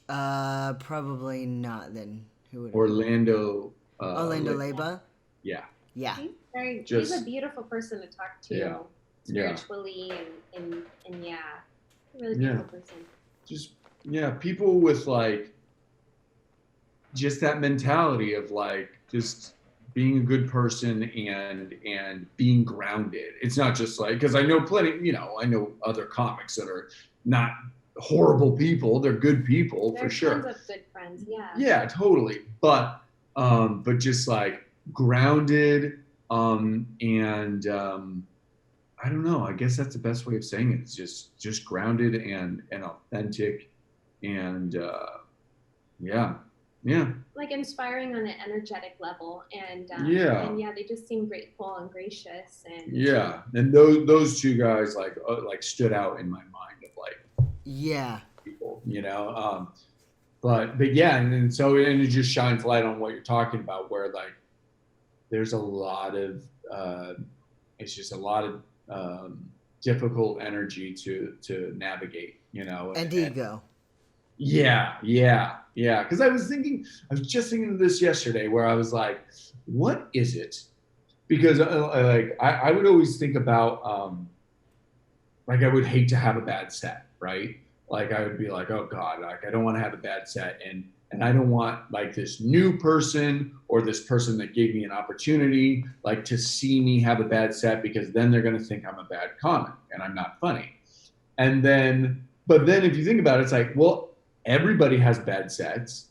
[SPEAKER 3] Probably not. Then who would?
[SPEAKER 1] Orlando
[SPEAKER 3] Leyba.
[SPEAKER 1] Yeah.
[SPEAKER 3] Yeah.
[SPEAKER 2] He's a beautiful person to talk to.
[SPEAKER 1] Yeah.
[SPEAKER 2] Spiritually and yeah, a really beautiful person.
[SPEAKER 1] Just people with like just that mentality of like just being a good person and being grounded. It's not just like, because I know I know other comics that are not horrible people. They're good people for sure.
[SPEAKER 2] Tons of good friends, yeah.
[SPEAKER 1] Yeah, totally. But just like grounded, and I don't know. I guess that's the best way of saying it. It's just grounded and authentic, and
[SPEAKER 2] like inspiring on an energetic level, and they just seem grateful and gracious, and
[SPEAKER 1] and those 2 guys like stood out in my mind of like people, but and so it just shines light on what you're talking about, where like there's a lot of it's just a lot of difficult energy to navigate,
[SPEAKER 3] and ego.
[SPEAKER 1] Because I was just thinking of this yesterday, where I was like, what is it? Because I would always think about like I would hate to have a bad set, right? Like I would be like, oh God, like I don't want to have a bad set, and I don't want like this new person or this person that gave me an opportunity like to see me have a bad set, because then they're going to think I'm a bad comic and I'm not funny. But then if you think about it, it's like, well, everybody has bad sets.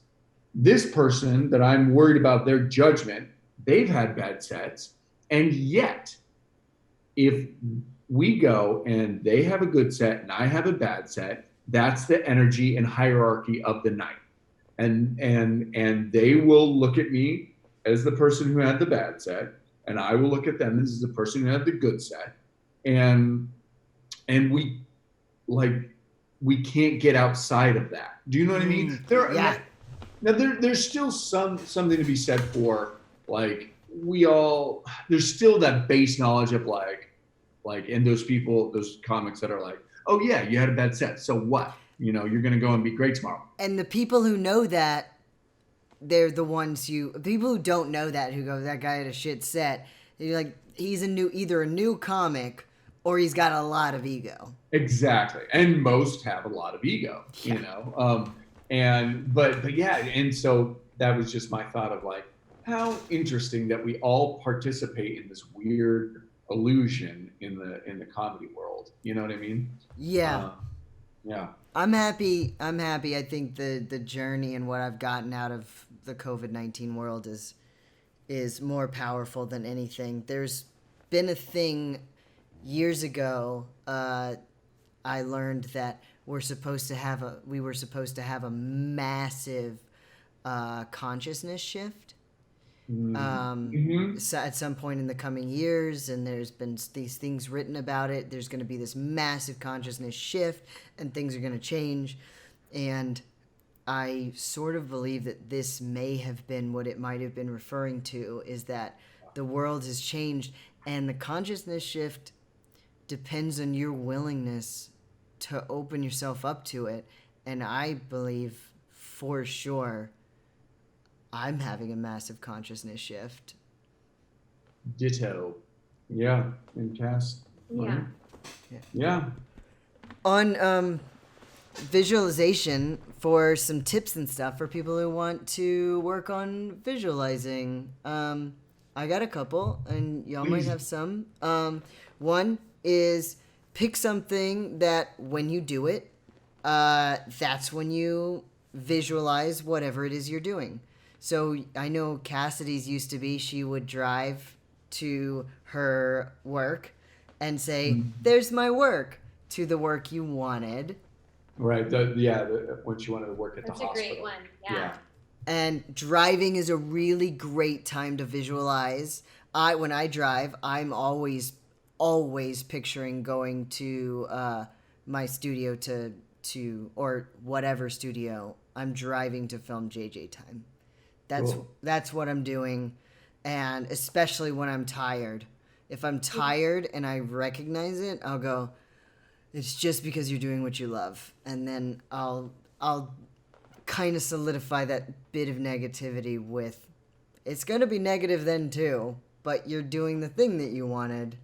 [SPEAKER 1] This person that I'm worried about their judgment, they've had bad sets. And yet, if we go and they have a good set and I have a bad set, that's the energy and hierarchy of the night. And they will look at me as the person who had the bad set, and I will look at them. This is the person who had the good set, and we can't get outside of that. Do you know what I mean? There's still something to be said for like there's still that base knowledge of like and those comics that are like, oh yeah, you had a bad set, so what? You know, you're gonna go and be great tomorrow.
[SPEAKER 3] And the people who know that, they're the ones people who don't know that, who go, that guy had a shit set. You're like, he's either a new comic or he's got a lot of ego.
[SPEAKER 1] Exactly. And most have a lot of ego, you know? But yeah. And so that was just my thought of like, how interesting that we all participate in this weird illusion in the comedy world. You know what I mean?
[SPEAKER 3] Yeah.
[SPEAKER 1] Yeah.
[SPEAKER 3] I'm happy. I think the journey and what I've gotten out of the COVID-19 world is more powerful than anything. There's been a thing years ago. I learned that we were supposed to have a massive consciousness shift. So at some point in the coming years, and there's been these things written about it, there's going to be this massive consciousness shift and things are going to change. And I sort of believe that this may have been what it might have been referring to, is that the world has changed and the consciousness shift depends on your willingness to open yourself up to it. And I believe for sure I'm having a massive consciousness shift.
[SPEAKER 1] Ditto. Yeah. And Cass.
[SPEAKER 2] Yeah.
[SPEAKER 1] Yeah.
[SPEAKER 3] On visualization, for some tips and stuff for people who want to work on visualizing, I got a couple, and y'all might have some. One is pick something that when you do it, that's when you visualize whatever it is you're doing. So I know Cassidy's used to be, she would drive to her work and say, there's my work, to the work you wanted.
[SPEAKER 1] Right. When she wanted to work at the hospital.
[SPEAKER 2] That's a great one. Yeah.
[SPEAKER 3] And driving is a really great time to visualize. When I drive, I'm always picturing going to my studio to or whatever studio I'm driving to film JJ Time. That's what I'm doing, and especially when I'm tired. If I'm tired and I recognize it, I'll go, it's just because you're doing what you love. And then I'll kind of solidify that bit of negativity with, it's going to be negative then too, but you're doing the thing that you wanted.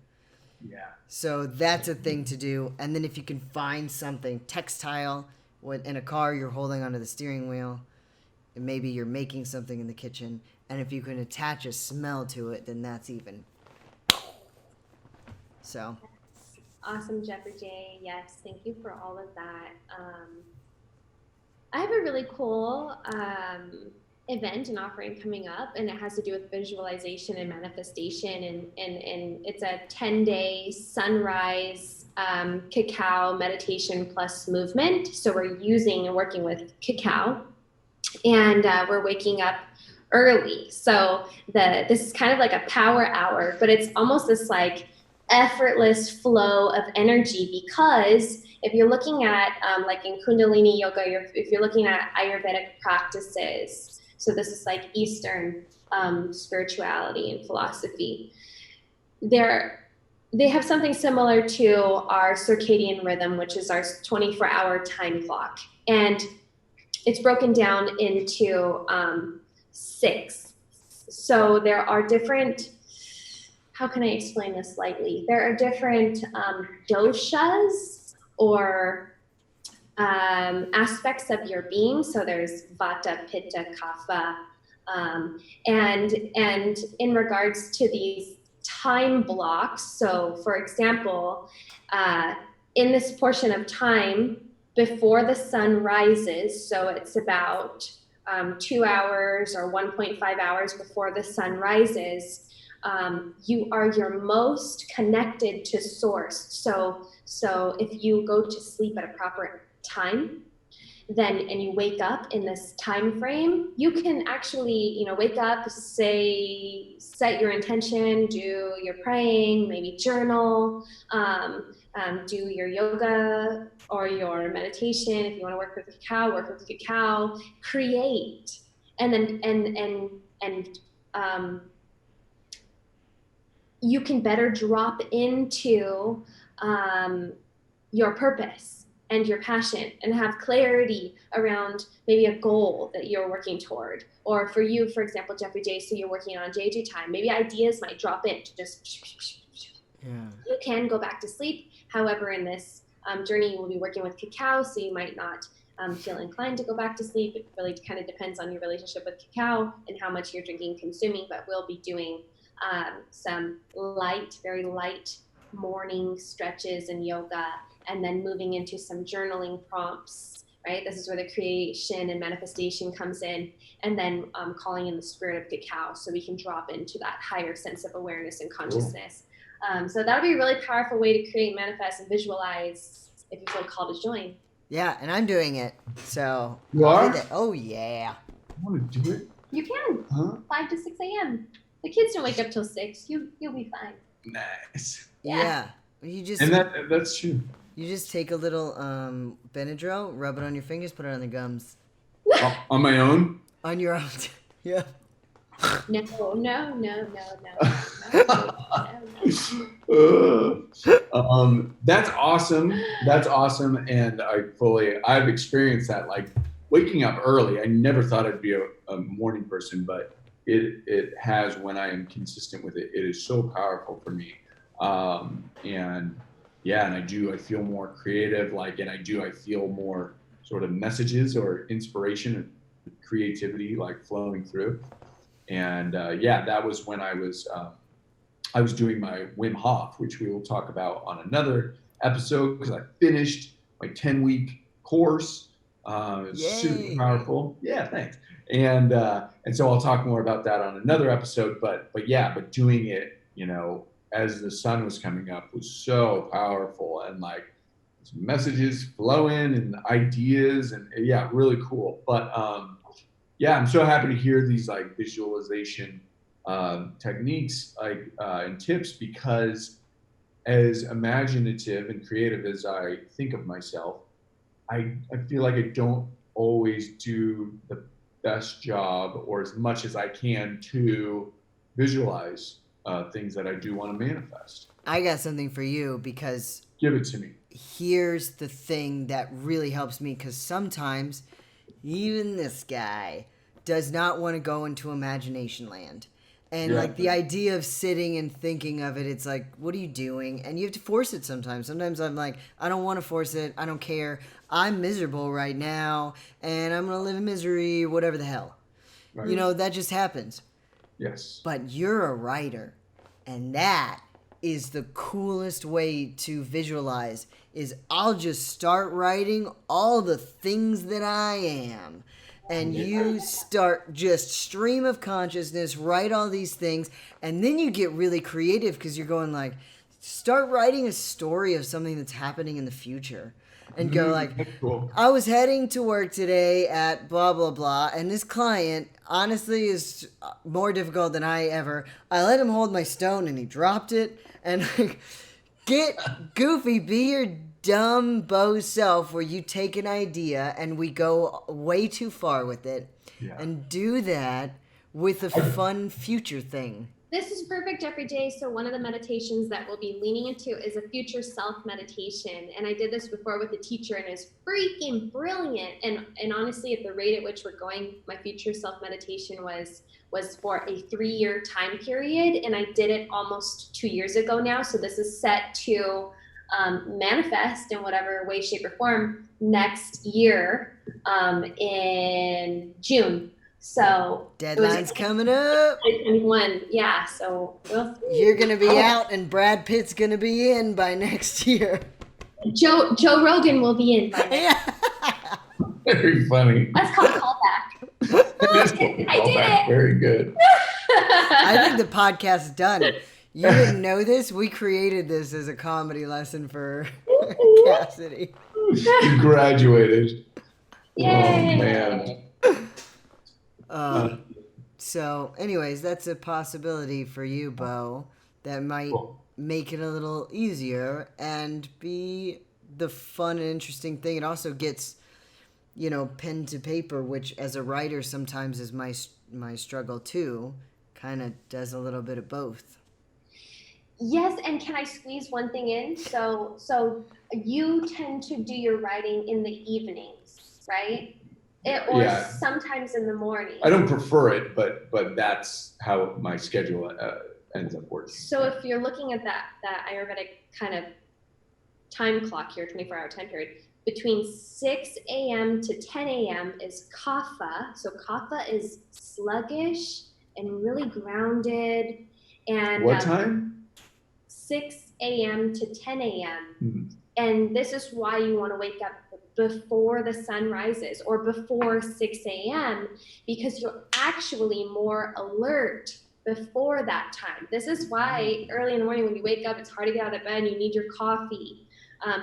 [SPEAKER 1] Yeah.
[SPEAKER 3] So that's a thing to do. And then if you can find something textile, in a car you're holding onto the steering wheel, and maybe you're making something in the kitchen, and if you can attach a smell to it, then that's even. So.
[SPEAKER 2] Awesome, Jeffrey J. Yes, thank you for all of that. I have a really cool event and offering coming up, and it has to do with visualization and manifestation, and it's a 10-day sunrise cacao meditation plus movement. So we're using and working with cacao, and we're waking up early. So this is kind of like a power hour, but it's almost this like effortless flow of energy, because if you're looking at like in Kundalini yoga, if you're looking at Ayurvedic practices, so this is like Eastern spirituality and philosophy, they have something similar to our circadian rhythm, which is our 24-hour time clock, and it's broken down into 6. So there are different, how can I explain this lightly? There are different doshas or aspects of your being. So there's Vata, Pitta, Kapha, and in regards to these time blocks. So for example, in this portion of time before the sun rises, so it's about 2 hours or 1.5 hours before the sun rises, you are your most connected to source. So if you go to sleep at a proper time, and you wake up in this time frame, you can actually, wake up, set your intention, do your praying, maybe journal, do your yoga or your meditation. If you want to work with cacao, create, and then you can better drop into your purpose and your passion and have clarity around maybe a goal that you're working toward. Or for you, for example, Jeffrey J, so you're working on JJ time, maybe ideas might drop in to just, you can go back to sleep. However, in this journey, you will be working with cacao, so you might not feel inclined to go back to sleep. It really kind of depends on your relationship with cacao and how much you're drinking and consuming, but we'll be doing some very light morning stretches and yoga, and then moving into some journaling prompts, right? This is where the creation and manifestation comes in, and then calling in the spirit of cacao so we can drop into that higher sense of awareness and consciousness. So that would be a really powerful way to create, manifest, and visualize if you feel called to join.
[SPEAKER 3] Yeah, and I'm doing it. So
[SPEAKER 1] you are?
[SPEAKER 3] Oh yeah.
[SPEAKER 1] I want to do it.
[SPEAKER 2] You can. 5 to 6 a.m. The kids don't wake up till 6. You'll be fine.
[SPEAKER 1] Nice.
[SPEAKER 3] Yeah. You just
[SPEAKER 1] And that's true.
[SPEAKER 3] You just take a little Benadryl, rub it on your fingers, put it on the gums.
[SPEAKER 1] On my own?
[SPEAKER 3] On your own. Yeah.
[SPEAKER 2] No.
[SPEAKER 1] That's awesome. That's awesome. And I've experienced that, like waking up early. I never thought I'd be a morning person, but it has, when I am consistent with it. It is so powerful for me. And I feel more creative, I feel more sort of messages or inspiration and creativity like flowing through. And that was when I was doing my Wim Hof, which we will talk about on another episode, because I finished my 10-week course. It's super powerful. Yeah, thanks. And so I'll talk more about that on another episode. But doing it, as the sun was coming up was so powerful, and like messages flowing and ideas, and really cool. But I'm so happy to hear these like visualization techniques and tips, because as imaginative and creative as I think of myself, I feel like I don't always do the best job or as much as I can to visualize things that I do want to manifest.
[SPEAKER 3] I got something for you, because
[SPEAKER 1] give it to me.
[SPEAKER 3] Here's the thing that really helps me, because sometimes even this guy does not want to go into imagination land. And like the idea of sitting and thinking of it, it's like, what are you doing? And you have to force it sometimes. Sometimes I'm like, I don't want to force it. I don't care. I'm miserable right now, and I'm going to live in misery, whatever the hell. Right. That just happens.
[SPEAKER 1] Yes.
[SPEAKER 3] But you're a writer, and that is the coolest way to visualize, is I'll just start writing all the things that I am. And you start just stream of consciousness, write all these things, and then you get really creative, because you're going like, start writing a story of something that's happening in the future. And go like, cool. I was heading to work today at blah, blah, blah, and this client honestly is more difficult than I let him hold my stone and he dropped it. And like, get goofy, be your dumb Beau self, where you take an idea and we go way too far with it, and do that with a fun future thing.
[SPEAKER 2] This is perfect, Jeffrey J. So one of the meditations that we'll be leaning into is a future self meditation. And I did this before with a teacher, and it's freaking brilliant. And honestly, at the rate at which we're going, my future self meditation was for a 3-year time period. And I did it almost 2 years ago now. So this is set to manifest in whatever way, shape, or form next year in June. So
[SPEAKER 3] deadline's coming up.
[SPEAKER 2] 2021, yeah. So
[SPEAKER 3] you're gonna be out, and Brad Pitt's gonna be in by next year.
[SPEAKER 2] Joe Rogan will be in by next year.
[SPEAKER 1] Very funny.
[SPEAKER 2] That's called callback. I did it.
[SPEAKER 1] Very good.
[SPEAKER 3] I think the podcast's done. You didn't know this? We created this as a comedy lesson for Cassidy.
[SPEAKER 1] You graduated.
[SPEAKER 2] Yay!
[SPEAKER 1] Oh man.
[SPEAKER 3] So, anyways, that's a possibility for you, Beau, that might make it a little easier and be the fun and interesting thing. It also gets, pen to paper, which as a writer sometimes is my struggle too. Kind of does a little bit of both.
[SPEAKER 2] Yes, and can I squeeze one thing in? So you tend to do your writing in the evenings, right? Or sometimes in the morning.
[SPEAKER 1] I don't prefer it, but that's how my schedule ends up working.
[SPEAKER 2] So if you're looking at that Ayurvedic kind of time clock here, 24-hour time period, between 6 a.m. to 10 a.m. is kapha. So kapha is sluggish and really grounded. And
[SPEAKER 1] what time?
[SPEAKER 2] 6 a.m. to 10 a.m. And this is why you want to wake up before the sun rises or before 6 a.m. because you're actually more alert before that time. This is why early in the morning when you wake up, it's hard to get out of bed and you need your coffee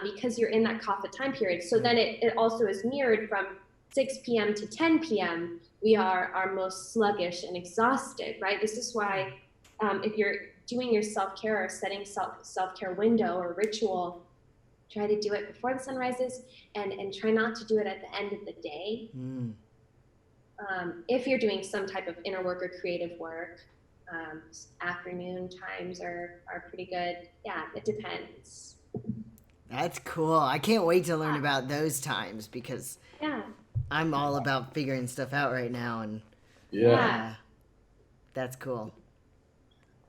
[SPEAKER 2] because you're in that kapha time period. So then it also is mirrored from 6 p.m. to 10 p.m. We are our most sluggish and exhausted, right? This is why if you're doing your self-care or setting self-care window or ritual, try to do it before the sun rises and try not to do it at the end of the day. If you're doing some type of inner work or creative work, afternoon times are pretty good. Yeah, it depends.
[SPEAKER 3] That's cool. I can't wait to learn about those times because I'm all about figuring stuff out right now. And
[SPEAKER 1] yeah.
[SPEAKER 3] That's cool.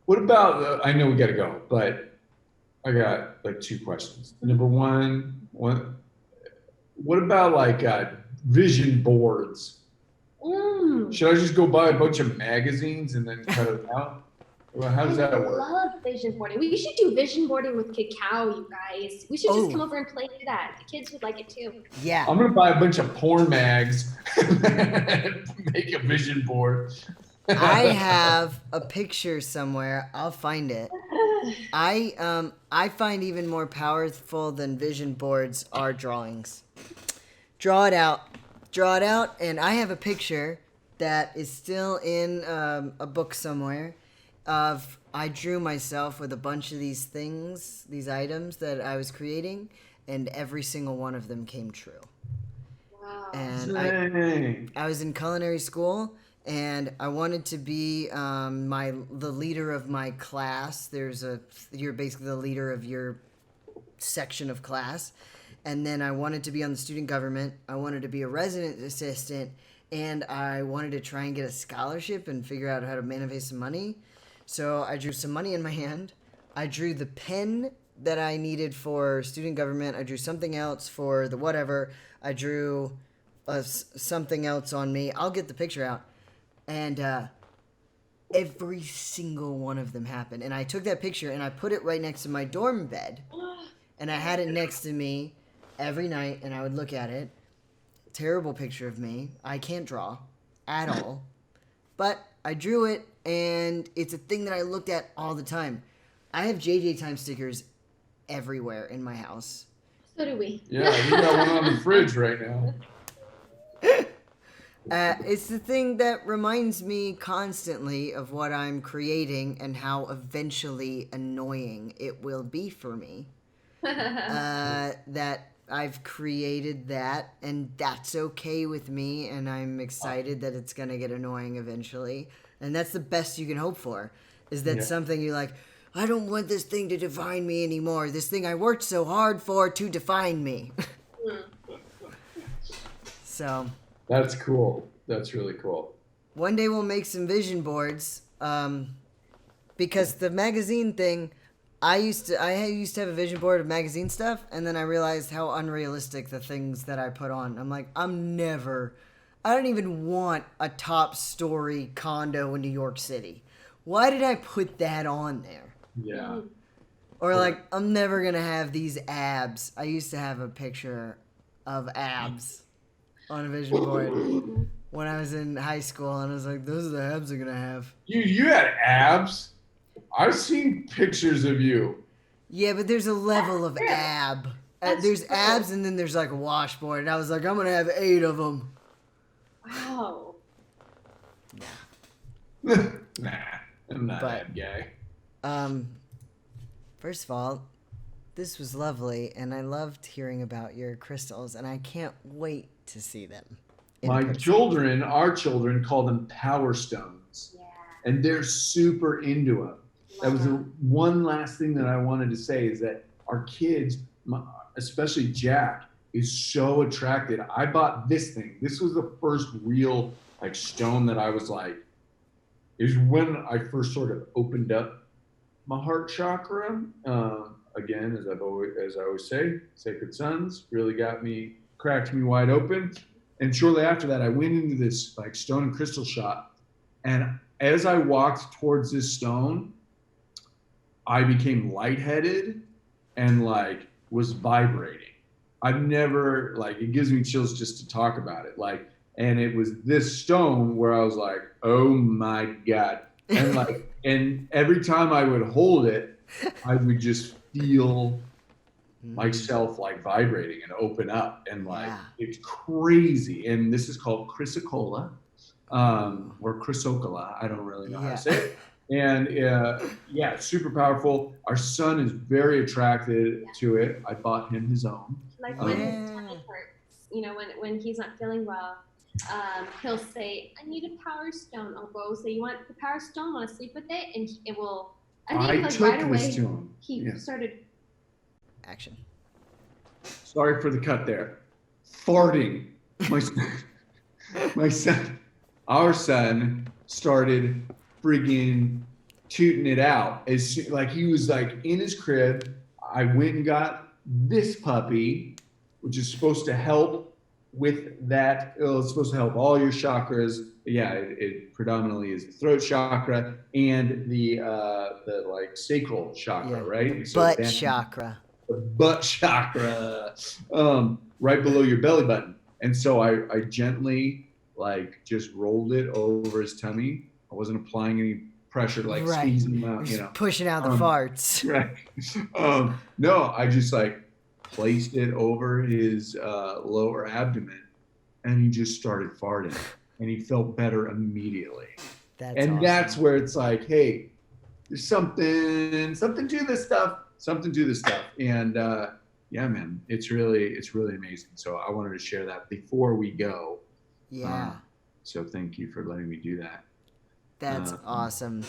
[SPEAKER 1] What about, I know we got to go, but I got like 2 questions. Number one, what about like vision boards? Should I just go buy a bunch of magazines and then cut it out? Well, how does that work?
[SPEAKER 2] I love vision boarding. We should do vision boarding with cacao, you guys. We should just come over and play that. The kids would like it too.
[SPEAKER 3] Yeah.
[SPEAKER 1] I'm going to buy a bunch of porn mags and make a vision board.
[SPEAKER 3] I have a picture somewhere. I'll find it. I find even more powerful than vision boards are drawings. Draw it out, and I have a picture that is still in a book somewhere of I drew myself with a bunch of these things, these items that I was creating, and every single one of them came true.
[SPEAKER 2] Wow.
[SPEAKER 3] And I was in culinary school. And I wanted to be the leader of my class. You're basically the leader of your section of class. And then I wanted to be on the student government. I wanted to be a resident assistant. And I wanted to try and get a scholarship and figure out how to manifest some money. So I drew some money in my hand. I drew the pen that I needed for student government. I drew something else for the whatever. I drew something else on me. I'll get the picture out. And every single one of them happened. And I took that picture and I put it right next to my dorm bed. And I had it next to me every night and I would look at it. Terrible picture of me. I can't draw at all. But I drew it and it's a thing that I looked at all the time. I have JJ Time stickers everywhere in my house.
[SPEAKER 2] So do we.
[SPEAKER 1] Yeah, you got one on the fridge right now.
[SPEAKER 3] It's the thing that reminds me constantly of what I'm creating and how eventually annoying it will be for me. That I've created that, and that's okay with me, and I'm excited that it's going to get annoying eventually. And that's the best you can hope for, is that something you're like, I don't want this thing to define me anymore. This thing I worked so hard for to define me. So...
[SPEAKER 1] That's cool. That's really cool.
[SPEAKER 3] One day we'll make some vision boards, because the magazine thing, I used to have a vision board of magazine stuff, and then I realized how unrealistic the things that I put on. I'm like, I don't even want a top story condo in New York City. Why did I put that on there?
[SPEAKER 1] Yeah.
[SPEAKER 3] Or like, I'm never gonna have these abs. I used to have a picture of abs on a vision board when I was in high school, and I was like, those are the abs I'm gonna have.
[SPEAKER 1] You had abs? I've seen pictures of you.
[SPEAKER 3] Yeah, but there's a level of ab There's abs and then there's like a washboard. And I was like, I'm going to have 8 of them.
[SPEAKER 2] Wow.
[SPEAKER 1] Nah, I'm not that guy.
[SPEAKER 3] First of all, this was lovely, and I loved hearing about your crystals, and I can't wait to see them.
[SPEAKER 1] Our children call them power stones.
[SPEAKER 2] Yeah.
[SPEAKER 1] And they're super into them. That was the one last thing that I wanted to say is that our kids, especially Jack, is so attracted. I bought this thing. This was the first real like stone that I was like, is when I first sort of opened up my heart chakra. Again, as I always say, Sacred Sons really cracked me wide open. And shortly after that, I went into this like stone and crystal shop. And as I walked towards this stone, I became lightheaded and like was vibrating. I've never it gives me chills just to talk about it. And it was this stone where I was like, oh my God. And and every time I would hold it, I would just feel myself vibrating and open up and it's crazy. And this is called Chrysocola or Chrysocola. I don't really know how to say it. And super powerful. Our son is very attracted to it. I bought him his own.
[SPEAKER 2] Like when his tummy hurts, when he's not feeling well, he'll say, I need a power stone. I'll go say, you want the power stone? Want to sleep with it? And it will, I think right away, he started.
[SPEAKER 3] Action.
[SPEAKER 1] Sorry for the cut there. Farting. Our son started friggin' tooting it out. He was in his crib. I went and got this puppy, which is supposed to help with that. It's supposed to help all your chakras. Yeah, it predominantly is the throat chakra and the sacral chakra, right?
[SPEAKER 3] Butt chakra.
[SPEAKER 1] The butt chakra, right below your belly button. And so I gently just rolled it over his tummy. I wasn't applying any pressure, squeezing him out,
[SPEAKER 3] just pushing out the farts.
[SPEAKER 1] Right. No, I just placed it over his lower abdomen, and he just started farting, and he felt better immediately. That's awesome. That's where it's hey, there's something to this stuff. And yeah, man, it's really amazing. So I wanted to share that before we go.
[SPEAKER 3] Yeah.
[SPEAKER 1] So thank you for letting me do that.
[SPEAKER 3] That's awesome.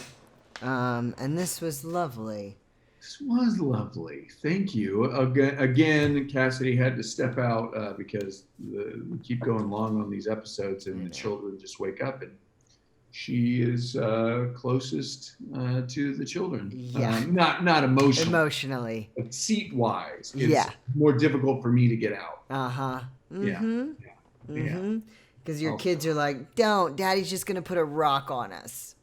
[SPEAKER 3] And this was lovely.
[SPEAKER 1] This was lovely. Thank you. Again, Cassidy had to step out because we keep going long on these episodes, and the children just wake up, and she is closest to the children.
[SPEAKER 3] Yeah.
[SPEAKER 1] Not emotionally.
[SPEAKER 3] Emotionally.
[SPEAKER 1] But seat-wise, it's more difficult for me to get out.
[SPEAKER 3] Uh-huh.
[SPEAKER 1] Mm-hmm.
[SPEAKER 3] Yeah. Because your kids are like, don't, Daddy's just going to put a rock on us.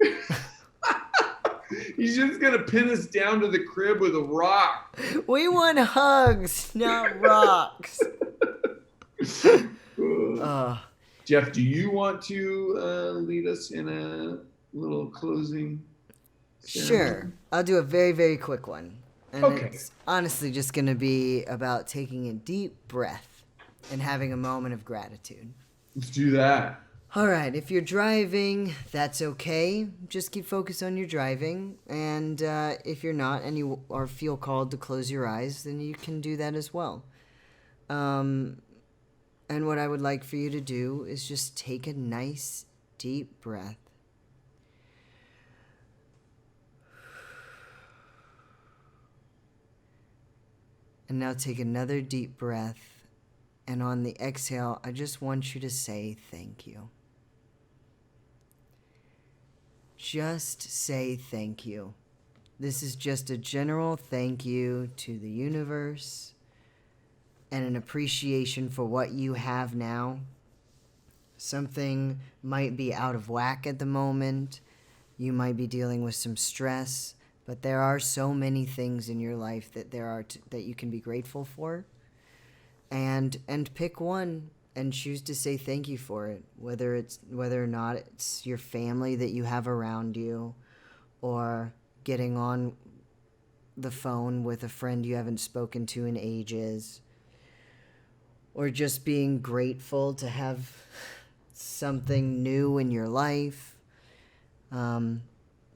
[SPEAKER 1] He's just going to pin us down to the crib with a rock.
[SPEAKER 3] We want hugs, not rocks.
[SPEAKER 1] Jeff, do you want to lead us in a little closing ceremony?
[SPEAKER 3] Sure. I'll do a very, very quick one. And it's honestly just going to be about taking a deep breath and having a moment of gratitude.
[SPEAKER 1] Let's do that.
[SPEAKER 3] All right. If you're driving, that's okay. Just keep focused on your driving. And if you're not and you feel called to close your eyes, then you can do that as well. And what I would like for you to do is just take a nice, deep breath. And now take another deep breath. And on the exhale, I just want you to say thank you. Just say thank you. This is just a general thank you to the universe and an appreciation for what you have now. Something might be out of whack at the moment. You might be dealing with some stress, but there are so many things in your life that that you can be grateful for. And pick one and choose to say thank you for it, whether or not it's your family that you have around you, or getting on the phone with a friend you haven't spoken to in ages, or just being grateful to have something new in your life.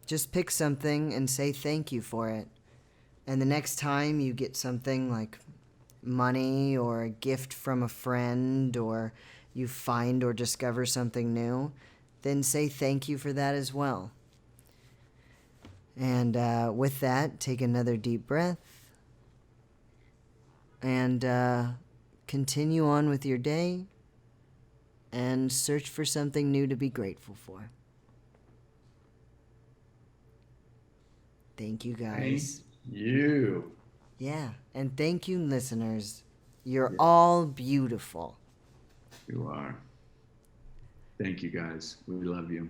[SPEAKER 3] Just pick something and say thank you for it. And the next time you get something like money or a gift from a friend, or you find or discover something new, then say thank you for that as well. And with that, take another deep breath and continue on with your day and search for something new to be grateful for. Thank you, guys.
[SPEAKER 1] Thank you.
[SPEAKER 3] Yeah, and thank you, listeners. You're all beautiful.
[SPEAKER 1] You are. Thank you, guys. We love you.